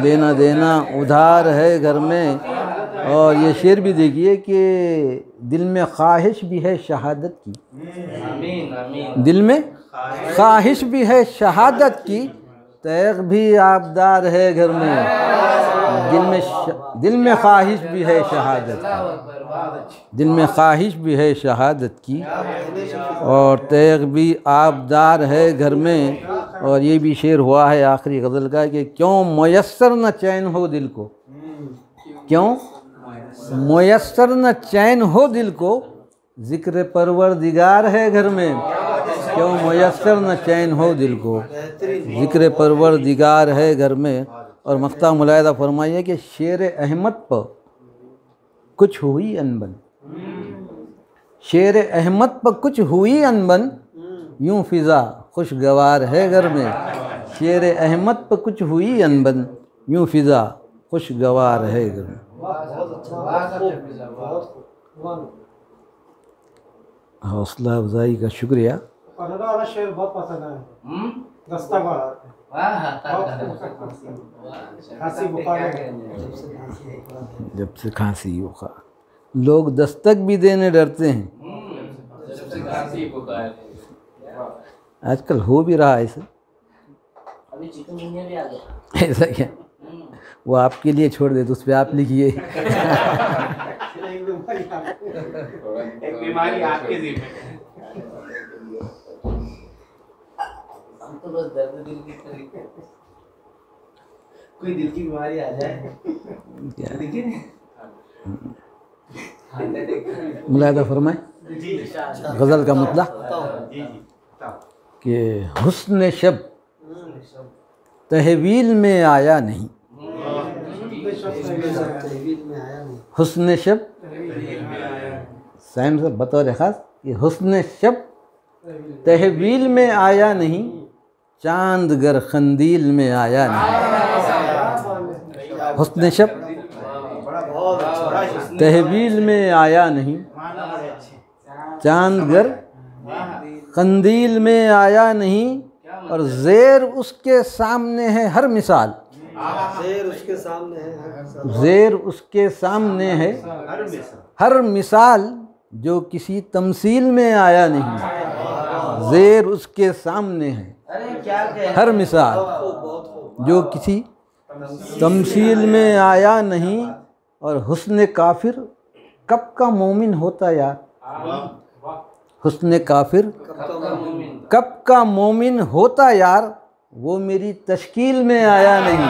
लेना देना उधार है घर में। और ये शेर भी देखिए कि दिल में ख्वाहिश भी है शहादत की, दिल में ख्वाहिश भी है शहादत की, तैग भी आबदार है घर में। दिल में ख्वाहिश भी है शहादत की, दिल में ख्वाहिश भी है शहादत की, और तैग भी आबदार है घर में। और ये भी शेर हुआ है आखिरी गज़ल का कि क्यों मयस्सर न चैन हो दिल को, क्यों मुयस्सर न चैन हो दिल को, ज़िक्र परवरदिगार है घर में। क्यों मुयस्सर न चैन हो दिल को, ज़िक्र परवरदिगार है घर में। और मख्ता मुलायदा फरमाइए कि शेर अहमद पर कुछ हुई अनबन, शेर अहमद पर कुछ हुई अनबन, यूं फ़िज़ा खुशगवार है घर में। शेर अहमद पर कुछ हुई अनबन, यूं फ़िज़ा खुशगवार है घर में। हौसला अफजाई का शुक्रिया। कनाडा वाला शेर बहुत पसंद है, दस्तक वाला। खांसी बुखार है। जब से खांसी बुखार, लोग दस्तक भी देने डरते हैं। आजकल हो भी रहा है ऐसा। अभी चिकनगुनिया भी आ गया। ऐसा क्या? वो आपके लिए छोड़ दे तो उस पर आप लिखिए। एक बीमारी आपके ज़िम्मे। हम तो बस दर्द दिल की तरीके, कोई दिल की बीमारी आ जाए देखिए। मुलायदा फरमाए गज़ल का मुतला कि हुस्न शब तहवील में आया नहीं, हुस्न शब साइम से बतौर ख़ास कि हुस्न शब तहवील में आया नहीं, चांद गर खंदील में आया नहीं। हुस्न शब तहवील में आया नहीं, चांद गर खंदील में आया नहीं। और ज़ेर उसके सामने है हर मिसाल, शेर उसके सामने है, ज़ेर उसके सामने है हर मिसाल, जो किसी तमसील में आया नहीं। ज़ेर उसके सामने है हर मिसाल, जो किसी तमसील में आया नहीं। और हुस्न काफिर कब का मोमिन होता यार, हुस्न काफिर कब का मोमिन होता यार, वो मेरी तश्कील में आया नहीं।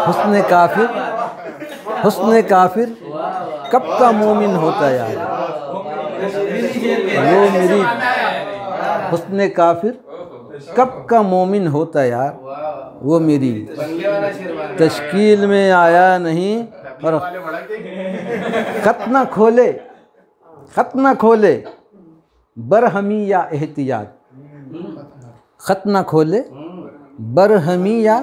हुस्न काफिर कब का मोमिन होता यार, वो मेरी हुस्न काफिर कब का मोमिन होता यार, वो मेरी तश्कील में आया नहीं। और खत न खोले बरहमी या एहतियात, खत न खोले बरहमी या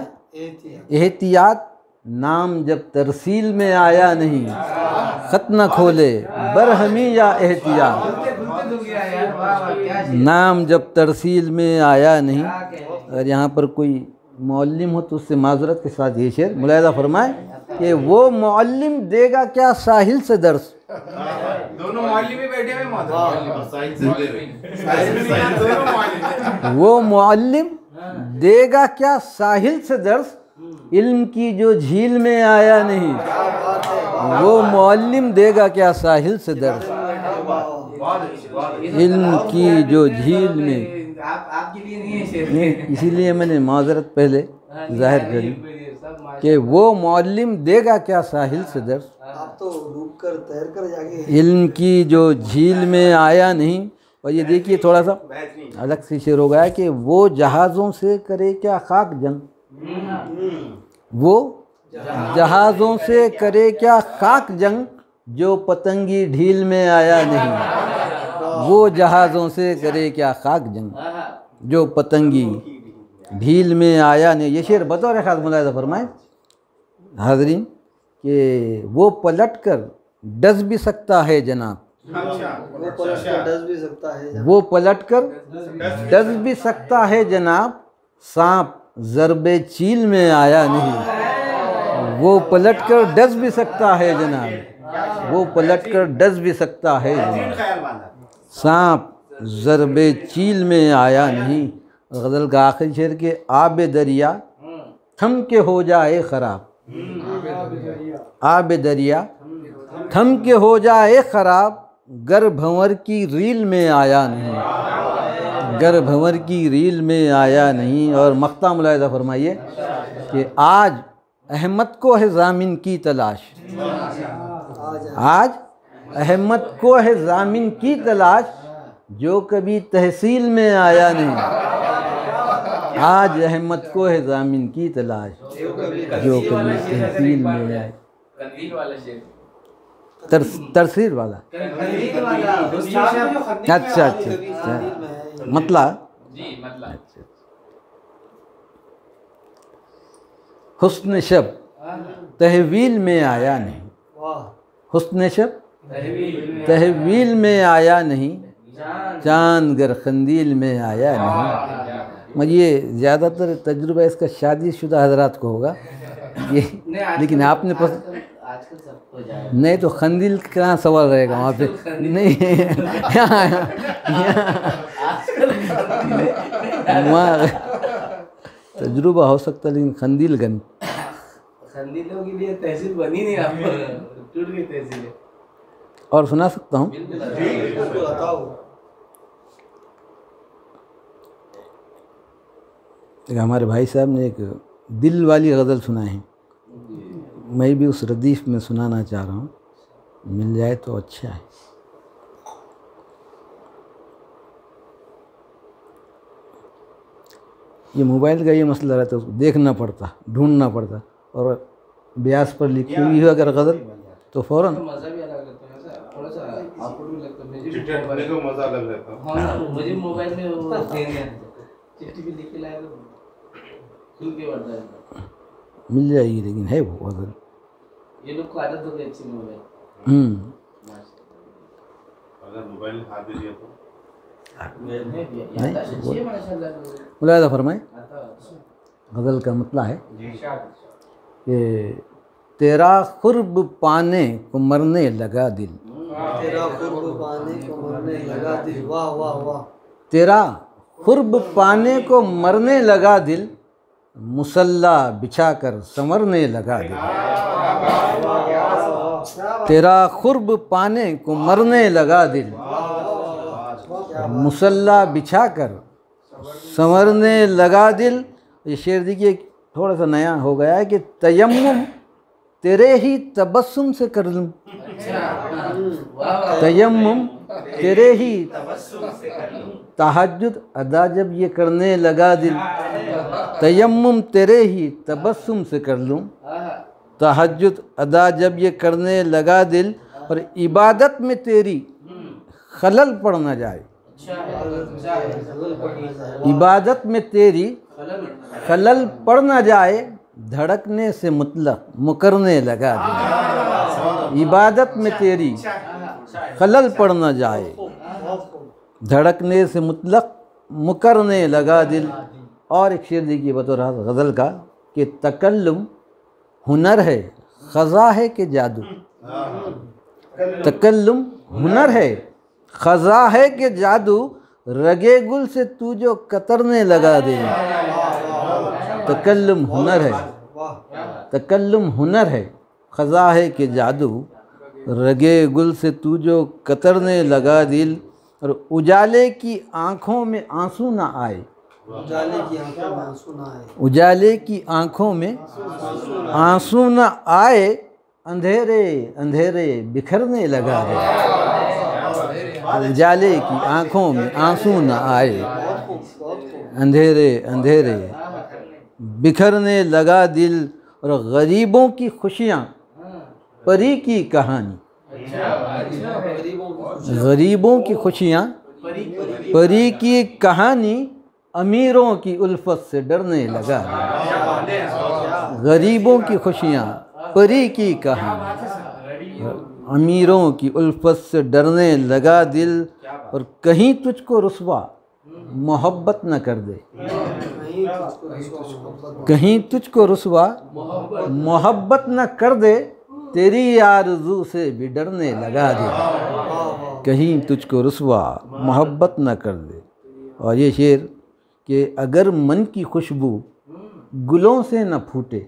एहतियात, नाम जब तरसील में आया नहीं। खत न खोले बरहमी या एहतियात, नाम जब तरसील में आया नहीं। अगर यहाँ पर कोई मौल्लिम हो तो उससे माजरत के साथ ये शेर मुलायदा फरमाए कि वो मौल्लिम देगा क्या साहिल से दर्स। दोनों मौलवी बैठे हुए वो मौल्लिम देगा क्या साहिल से दर्स, इल्म की जो झील में आया नहीं। वो मौल्लिम देगा क्या साहिल से दर्स, इल्म की जो झील में। आपके लिए नहीं है शेर, इसीलिए मैंने माजरत पहले जाहिर करी कि वो मौल्लिम देगा क्या साहिल से दर्स, आप तो डूब कर तैर कर जाके इल्म की जो झील में आया नहीं। और ये देखिए थोड़ा सा अलग से शेर हो गया कि वो जहाज़ों से करे क्या खाक जंग, वो जहाज़ों से करे क्या खाक जंग, जो पतंगी ढील में आया नहीं। वो जहाज़ों से करे क्या खाक जंग, जो पतंगी ढील में आया नहीं। ये शेर बतौर ख़ास मुलाहिज़ा फरमाए हाज़रीन कि वो पलट कर डस भी सकता है जनाब, वो पलट कर डस भी सकता है जनाब, सांप ज़रबे चील में आया नहीं। वो पलट कर डस भी सकता है जनाब, वो पलट कर डस भी सकता है जनाब, सांप ज़रबे चील में आया नहीं। गज़ल का आखिरी शेर के आब दरिया थम के हो जाए ख़राब, आब दरिया थम के हो जाए ख़राब, गर भंवर की रील में आया नहीं, गर भंवर की रील में आया नहीं। और मख्ता मुलाहिज़ा फरमाइए कि आज अहमद को है ज़ामिन की तलाश, आज अहमद को है ज़ामिन की तलाश, जो कभी तहसील में आया नहीं। आज अहमद को है ज़ामिन की तलाश, जो कभी तहसील में आया। कंदील वाला शेर, तरसीर वाला। अच्छा अच्छा, मतलब जी मतलब हुस्न शब तहवील में आया नहीं। हुस्न शब तहवील में आया नहीं, चांद गर खंदील में आया नहीं। मगर ये ज़्यादातर तजुर्बा इसका शादीशुदा हजरात को होगा ये, लेकिन आपने नहीं तो खंदील कहाँ सवाल रहेगा वहाँ पे, नहीं वहाँ तजुर्बा हो सकता, लेकिन खंदील गन खंदीलों के लिए तहसील बनी नहीं, आपको टूट गई तहसील। और सुना सकता हूँ। हमारे भाई साहब ने एक दिल वाली गज़ल सुनाई है, मैं भी उस रदीफ में सुनाना चाह रहा हूँ, मिल जाए तो अच्छा है। ये मोबाइल का ये मसला रहता है, उसको देखना पड़ता, ढूंढना पड़ता, और ब्यास पर लिखी हुई है अगर गज़ल तो फ़ौरन मज़ा भी अलग लगता है, थोड़ा सा आपको भी लगता है, मुझे चिट्ठी पढ़ने को मज़ा अलग रहता है। हाँ, मुझे मोबाइल में वो चिट्ठी भी लिख के लाया तो खुल के पढ़ता है। मिल जाएगी, लेकिन है वो गज़ल। ये लोग को आदत हो गई अच्छी मोबाइल। अगर मोबाइल हाथ दे दिया तो मुलाहिज़ा फरमाए। गज़ल का मतलब है कि तेरा खुर्ब पाने को मरने लगा दिल, तेरा खुर्ब पाने को मरने लगा दिल, वाह वाह वाह। तेरा खुर्ब पाने को मरने लगा दिल, मुसल्ला बिछाकर संवरने लगा दिल। तेरा खुर्ब पाने को मरने लगा दिल, मुसल्ला बिछाकर संवरने लगा दिल। ये शेर देखिए थोड़ा सा नया हो गया है कि तयम्मुम तेरे ही तबस्सुम से कर लूँ, तयम्मुम तेरे ही तहज्जुद अदा जब ये करने लगा दिल, तयम्मुम तेरे ही तबस्सुम से कर लूँ, तहज्जुद अदा जब ये करने लगा दिल, और इबादत में तेरी खलल पड़ न जाए, इबादत में तेरी खलल पड़ न जाए, धड़कने से मुतलक मुकरने लगा दिल। इबादत में तेरी खलल पड़ न जाए, धड़कने से मुतलक मुकरने लगा दिल। और एक शेर देखिए बतौर गज़ल का कि तकल्लुम हुनर है ख़ज़ा है कि जादू, तकल्लुम हुनर है ख़ज़ा है कि जादू, रगे गुल से तू जो कतरने लगा दे। तकल्लुम हुनर है, तकल्लुम हुनर है ख़ज़ा है कि जादू, रगे गुल से तू जो कतरने लगा दिल। और उजाले की आँखों में आंसू ना आए, उजाले की आंखों में आंसू ना आए, उजाले की आँखों में आंसू न आए, अंधेरे अंधेरे बिखरने लगा दे। उजाले की आँखों में आंसू न आए, अंधेरे अंधेरे बिखरने लगा दिल। और गरीबों की खुशियाँ परी की कहानी, गरीबों की खुशियाँ परी की कहानी, अमीरों की उल्फत से डरने लगा दिल। गरीबों की खुशियाँ परी की कहानी, अमीरों की उल्फत से डरने लगा दिल। और कहीं तुझको रुसवा मोहब्बत न कर दे, कहीं तुझको रुसवा मोहब्बत न कर दे, तेरी आरज़ू से भी डरने लगा दे। कहीं तुझको रुसवा मोहब्बत न कर दे। और ये शेर कि अगर मन की खुशबू गुलों से न फूटे,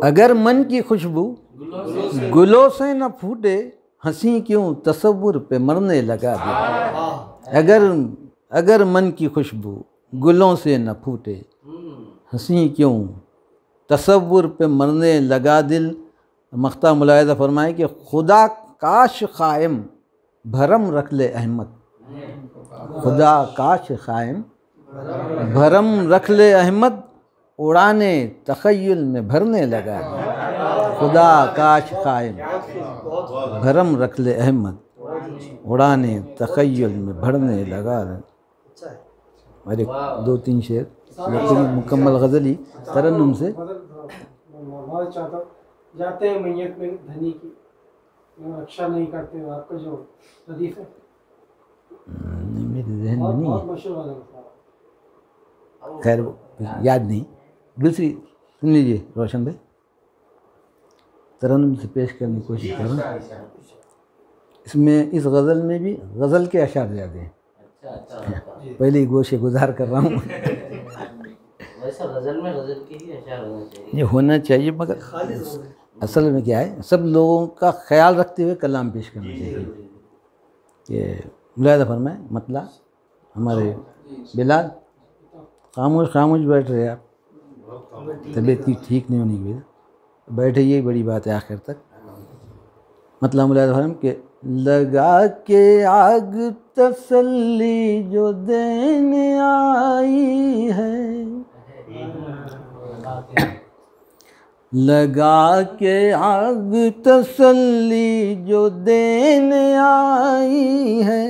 अगर मन की खुशबू गुलों से न फूटे, हंसी क्यों तसव्वुर पे मरने लगा दे। अगर मन की खुशबू गुलों से न फूटे, हंसी क्यों तसव्वुर पे मरने लगा दिल। मख्ता मुलाहिज़ा फरमाए कि खुदा काश क़ायम भरम रख ले अहमद, खुदा काश क़ायम भरम रख ले अहमद, उड़ाने तख़य्युल में भरने लगा। खुदा काश क़ायम भरम रख ले अहमद, उड़ाने तख़य्युल में भरने लगा। अरे 2-3 शेर पूरी मुकम्मल गज़ल ही तरन्नुम से। बहुत चाहता हूँ, जाते हैं मैयत में धनी की रक्षा नहीं करते हो, आपका जो हदीस है मेरे जहन में नहीं बहुत है, मशहूर वाला। खैर याद नहीं। दूसरी सुन लीजिए रोशन भाई, तरन्नुम से पेश करने की कोशिश कर रहा हूँ। इसमें इस गज़ल में भी गज़ल के अशार ज़्यादा हैं। पहले ही गोशे गुजार कर रहा हूँ। वैसा गजल में गजल के ही अशार होना चाहिए। ये होना चाहिए, मगर असल में क्या है, सब लोगों का ख्याल रखते हुए कलाम पेश करना चाहिए। कि मुलाहिज़ा फरमाए मतलब हमारे बिलाल खामोश खामोश बैठ रहे आप, तबीयत की ठीक नहीं होने की वजह बैठे, यही बड़ी बात है आखिर तक। मतलब मुलाहिज़ा फरमाए कि लगा के आग तसल्ली जो देने आई है, लगा के आग तसल्ली जो देने आई है,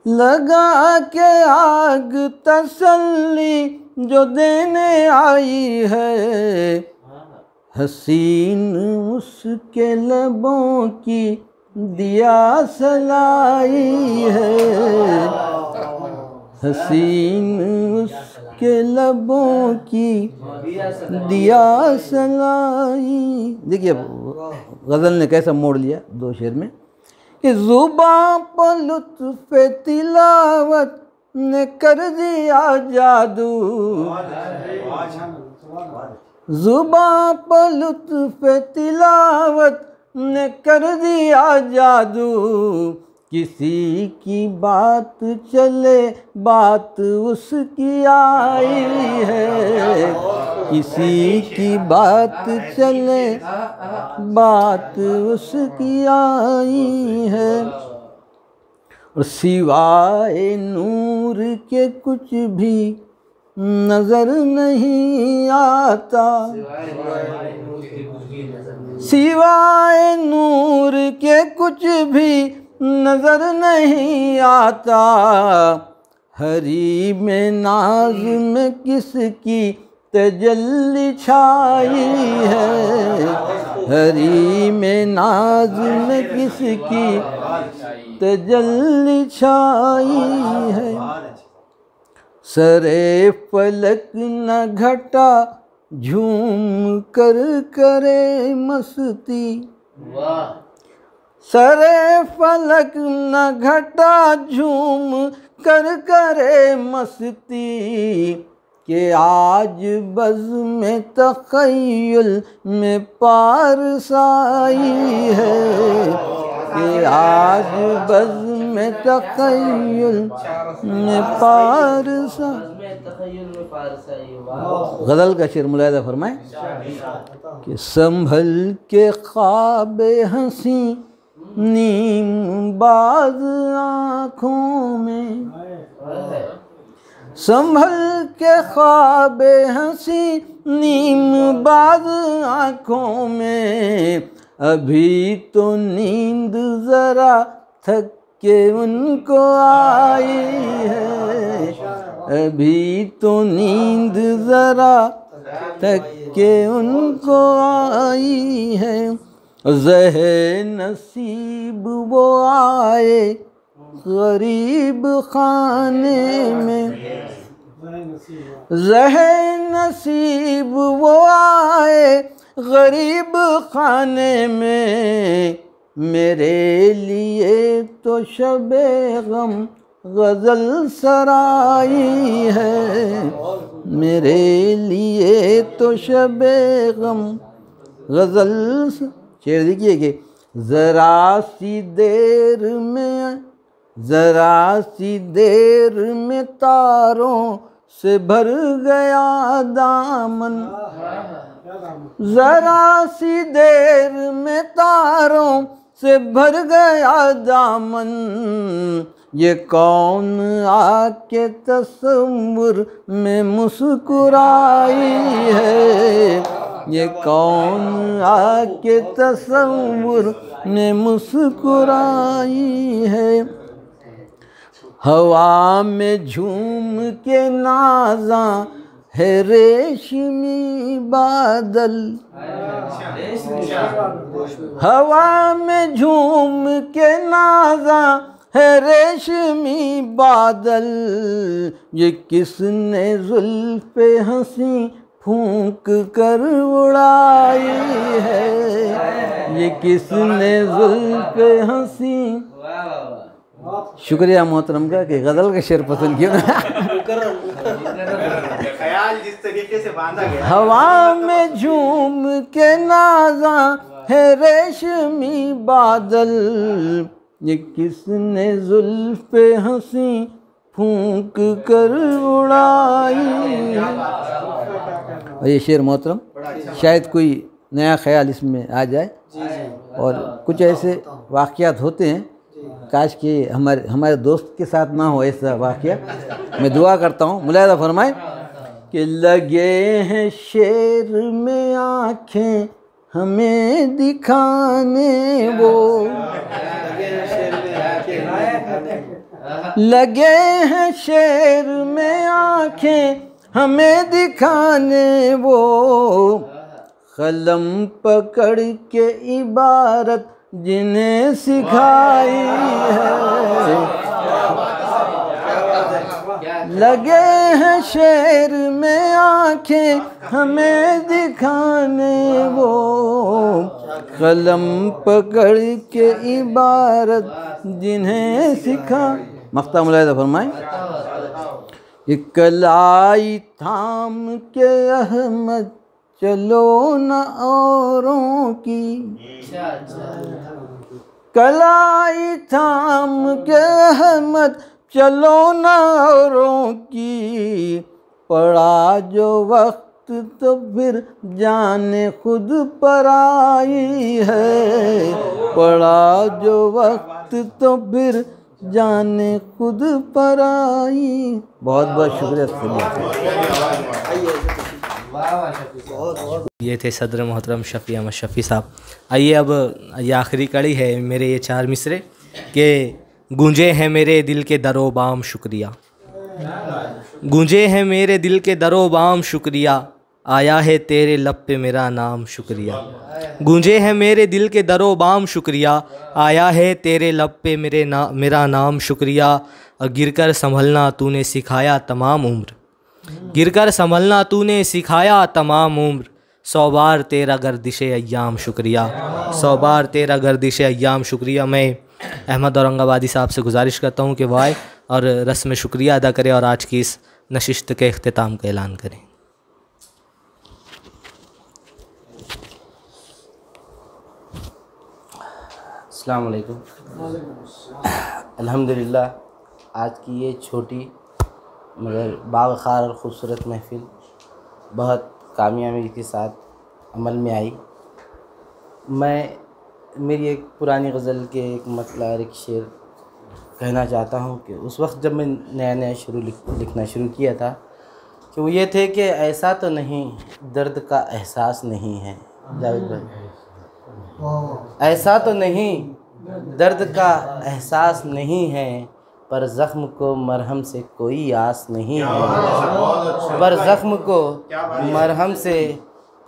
लगा के आग तसल्ली जो देने आई है, हसीन उसके लबों की दिया सलाई है, हसीन उसके लबों की दिया सलाई। देखिए गज़ल ने कैसा मोड़ लिया 2 शेर में कि ज़ुबां पर लुत्फ़ तिलावत ने कर दिया जादू, ज़ुबां पर लुत्फ़ तिलावत ने कर दिया जादू, किसी की बात चले बात उसकी आई है, किसी की बात चले बात उसकी आई है, और सिवाय नूर के कुछ भी नजर नहीं आता, सिवाय नूर के कुछ भी नजर नहीं आता, हरी में नाज में किसकी तजल्ली छाई है, हरी में नाज में किसकी तजल्ली छाई है, सरे फलक न घटा झूम कर करे मस्ती, सरे फलक न घटा झूम कर करे मस्ती, कि आज बज़ में तख़य्युल में पारस आई है, कि आज बज़ में तख़य्युल में पारस। गज़ल का शेर मुलाहिज़ा फरमाए कि संभल के ख्वाबे हंसी नीम बाज आँखों में, संभल के ख्वाबे हंसी नीम बाज आँखों में, अभी तो नींद ज़रा थक के उनको आई है, अभी तो नींद ज़रा थक के उनको आई है, ज़हे नसीब वो आए गरीब खाने में, ज़हे नसीब वो आए गरीब खाने में, मेरे लिए तो शबे गम गज़ल सराई है, मेरे लिए तो शबे गम गज़ल। शेर देखिए कि ज़रा सी देर में, ज़रा सी देर में तारों से भर गया दामन, जरा सी देर में तारों से भर गया दामन, ये कौन आके तस्वुर में मुस्कुराई है, ये कौन आके तस्वुर में मुस्कुराई है। हवा में झूम के नाजा है रेशमी बादल, हवा में झूम के नाजा है रेशमी बादल, ये किसने जुल्फ़े हंसी फूंक कर उड़ाई है, ये किसने जुल्फ़े हंसी। शुक्रिया मोहतरम का कि गज़ल का शेर पसंद किया। ख्याल जिस तरीके से बांधा गया, हवा में झूम के नाजा है रेशमी बादल, ये किसने जुल्फ़े हंसी फूंक कर उड़ाई। और ये शेर मोहतरम शायद कोई नया ख्याल इसमें आ जाए, और कुछ ऐसे वाक़यात होते हैं, काश कि हमारे दोस्त के साथ ना हो ऐसा वाक़या। मैं दुआ करता हूँ, मुलाहिज़ा फरमाए कि लगे हैं शेर में आँखें हमें दिखाने वो, लगे हैं शेर में आँखें हमें दिखाने वो, कलम पकड़ के इबारत जिन्हें सिखाई है। लगे हैं शेर में आँखें हमें दिखाने वो, कलम पकड़ के इबारत जिन्हें सिखा। मख्ता मुलाहिज़ा फरमाएं। ये कलाई थाम के अहमद चलो न औरों की, कलाई थाम के अहमद चलो न औरों की, पड़ा जो वक्त तो फिर जाने खुद पर आई है, पड़ा जो वक्त तो फिर जाने खुद पर आई। बहुत बहुत शुक्रिया। ये थे सदर मोहतरम शफ़ी अहमद शफ़ी साहब। आइए अब ये आखिरी कड़ी है मेरे ये 4 मिसरे के गूंजे हैं मेरे दिल के दरो बाम शुक्रिया, गूंजे हैं मेरे दिल के दरो बाम शुक्रिया, आया है तेरे लब पे मेरा नाम शुक्रिया, गूंजे हैं मेरे दिल के दरो बाम शुक्रिया, आया है तेरे लब पे मेरा नाम शुक्रिया, और गिरकर संभलना तूने सिखाया तमाम उम्र, गिरकर संभलना तूने सिखाया तमाम उम्र, 100 बार तेरा गर्दिशे अय्याम शुक्रिया, 100 बार तेरा गर्दिशे अय्याम शुक्रिया। मैं अहमद औरंगाबादी साहब से गुजारिश करता हूँ कि वो आए और रस्म शुक्रिया अदा करें और आज की इस नशिस्त के अख्तिताम का ऐलान करें। अस्सलाम वालेकुम। अल्हम्दुलिल्लाह आज की ये छोटी मगर बावखार और ख़ूबसूरत महफ़िल बहुत कामयाबी के साथ अमल में आई। मैं मेरी एक पुरानी गज़ल के एक मतला और एक शेर कहना चाहता हूँ कि उस वक्त जब मैं नया लिखना शुरू किया था कि वो ये थे कि ऐसा तो नहीं दर्द का एहसास नहीं है जावेद भाई, ऐसा तो नहीं दर्द का एहसास नहीं है, पर ज़ख्म को मरहम से कोई आस नहीं है, पर ज़ख्म को मरहम से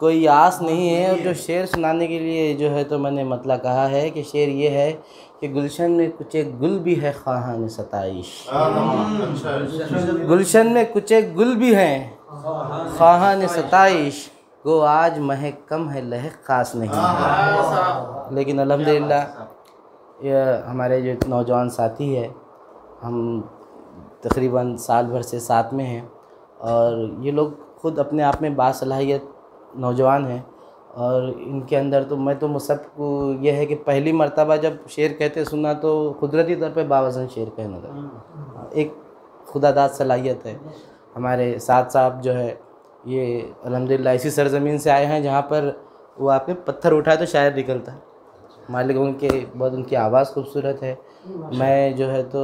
कोई आस नहीं है। और जो शेर सुनाने के लिए जो है तो मैंने मतला कहा है कि शेर ये है कि गुलशन में कुछ एक गुल भी है ख़्वाहान सताइश, गुलशन में कुछ एक गुल भी हैं ख़्वाहान सताइश, गो आज महक कम है लहक ख़ास नहीं है। लेकिन अल्हम्दुलिल्लाह ये हमारे जो नौजवान साथी है, हम तकरीबन साल भर से साथ में हैं और ये लोग ख़ुद अपने आप में बासलाहियत नौजवान हैं और इनके अंदर तो मैं तो सबको यह है कि पहली मर्तबा जब शेर कहते सुना तो कुदरती तौर पे बावज़न शेर कहना था, एक खुदादाद सलाहियत है। हमारे साथ साहब जो है ये अल्हम्दुलिल्लाह इसी सरज़मीन से आए हैं जहाँ पर वो आपने पत्थर उठाए तो शायर निकलता है। मालिक उनके बहुत उनकी आवाज़ खूबसूरत है। मैं जो है तो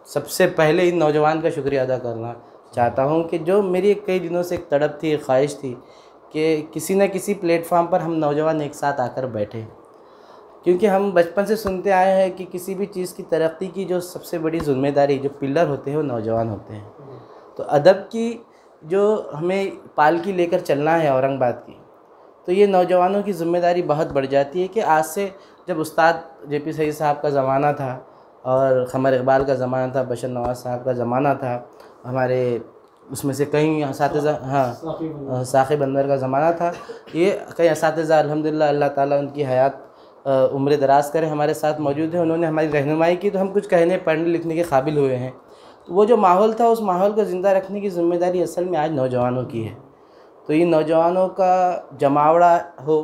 सबसे पहले इन नौजवान का शुक्रिया अदा करना चाहता हूँ कि जो मेरी कई दिनों से एक तड़प थी, एक ख्वाहिश थी कि किसी न किसी प्लेटफॉर्म पर हम नौजवान एक साथ आकर बैठें, क्योंकि हम बचपन से सुनते आए हैं कि किसी भी चीज़ की तरक्की की जो सबसे बड़ी ज़िम्मेदारी, जो पिलर होते हैं, वो नौजवान होते हैं। तो अदब की जो हमें पालकी लेकर चलना है औरंगाबाद की, तो ये नौजवानों की ज़िम्मेदारी बहुत बढ़ जाती है कि आज से जब उस्ताद JP सईद साहब का ज़माना था और क़मर इक़बाल का ज़माना था, बशर नवाज़ साहब का ज़माना था, हमारे उसमें से कई असातिज़ा, हाँ साक़िब अनवर का ज़माना था, ये कई असातिज़ा अल्हम्दुलिल्लाह अल्लाह ताला उनकी हयात उम्र दराज करें हमारे साथ मौजूद हैं। उन्होंने हमारी रहनुमाई की तो हम कुछ कहने पढ़ने लिखने के काबिल हुए हैं। तो वो जो माहौल था, उस माहौल को ज़िंदा रखने की ज़िम्मेदारी असल में आज नौजवानों की है। तो इन नौजवानों का जमावड़ा हो,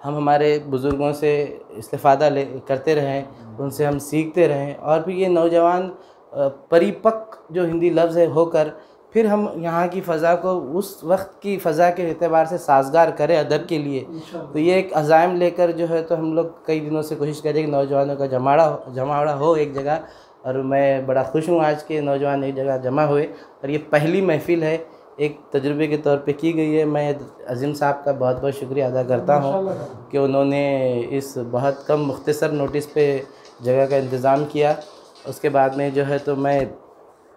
हम हमारे बुज़ुर्गों से इस्तिफ़ादा करते रहें, उनसे हम सीखते रहें, और फिर ये नौजवान परिपक्व जो हिंदी लफ्ज़ है होकर फिर हम यहाँ की फ़ज़ा को उस वक्त की फ़ज़ा के एतबार से साजगार करें अदब के लिए। तो ये एक अज़ाइम लेकर जो है तो हम लोग कई दिनों से कोशिश करें कि नौजवानों का जमावड़ा हो एक जगह, और मैं बड़ा खुश हूँ आज के नौजवान एक जगह जमा हुए। और ये पहली महफ़िल है, एक तजुर्बे के तौर पे की गई है। मैं अज़ीम साहब का बहुत बहुत शुक्रिया अदा करता हूँ कि उन्होंने इस बहुत कम मुख्तसर नोटिस पे जगह का इंतज़ाम किया। उसके बाद में जो है तो मैं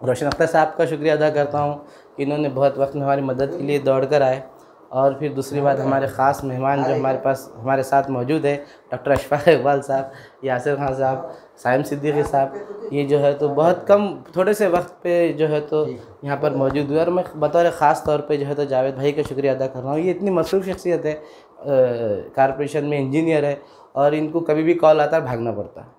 रोशन अख्तर साहब का शुक्रिया अदा करता हूँ कि इन्होंने बहुत वक्त में हमारी मदद के लिए दौड़ कर आए। और फिर दूसरी बात, हमारे ख़ास मेहमान जो हमारे पास हमारे साथ मौजूद है, डॉक्टर अशफाक इकबाल साहब, यासिर खान साहब, साइम सिद्दीकी साहब, ये जो है तो बहुत कम थोड़े से वक्त पे जो है तो यहाँ पर मौजूद हुए। और मैं बतौर ख़ास तौर पे जो है तो जावेद भाई का शुक्रिया अदा कर रहा हूँ। ये इतनी मसरूफ़ शख्सियत है, कॉरपोरेशन में इंजीनियर है, और इनको कभी भी कॉल आता है भागना पड़ता है,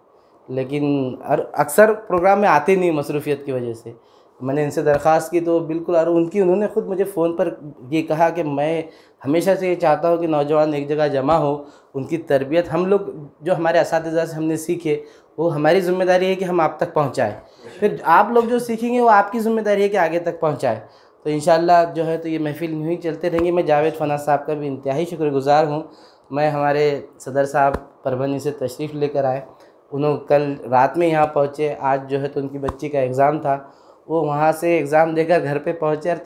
लेकिन और अक्सर प्रोग्राम में आते नहीं मसरूफ़ियत की वजह से। मैंने इनसे दरख्वास्त की तो बिल्कुल, और उन्होंने ख़ुद मुझे फ़ोन पर ये कहा कि मैं हमेशा से ये चाहता हूँ कि नौजवान एक जगह जमा हो, उनकी तरबियत हम लोग जो हमारे असातिज़ा से हमने सीखे वो हमारी ज़िम्मेदारी है कि हम आप तक पहुँचाएँ, फिर आप लोग जो सीखेंगे वो आपकी ज़िम्मेदारी है कि आगे तक पहुँचाएँ। तो इंशाअल्लाह जो है तो ये महफ़िल यूँ ही चलते रहेंगी। मैं जावेद फ़नाज़ साहब का भी इंतहाई शुक्रगुज़ार हूँ। मैं हमारे सदर साहब परभनी से तशरीफ़ लेकर आए, उन्होंने कल रात में यहाँ पहुँचे, आज जो है तो उनकी बच्ची का एग्ज़ाम था, वो वहाँ से एग्ज़ाम देकर घर पे पहुँचे, और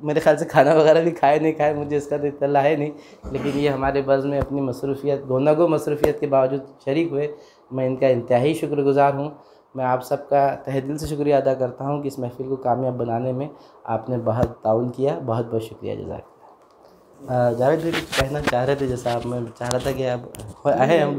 मेरे ख्याल से खाना वगैरह भी खाए नहीं खाए, मुझे इसका तो इत्तला है नहीं, लेकिन ये हमारे बज़ में अपनी मसरूफ़ियत गोनागो मसरूफ़ियत के बावजूद शरीक हुए। मैं इनका इंतहाई शुक्रगुज़ार हूँ। मैं आप सबका तहे दिल से शुक्रिया अदा करता हूँ कि इस महफ़िल को कामयाब बनाने में आपने बहुत ताउन किया। बहुत बहुत शुक्रिया, जज़ाकल्लाह। जावेद भाई कुछ कहना चाह रहे थे, जैसा आप मैं चाह रहा था कि आप आए हम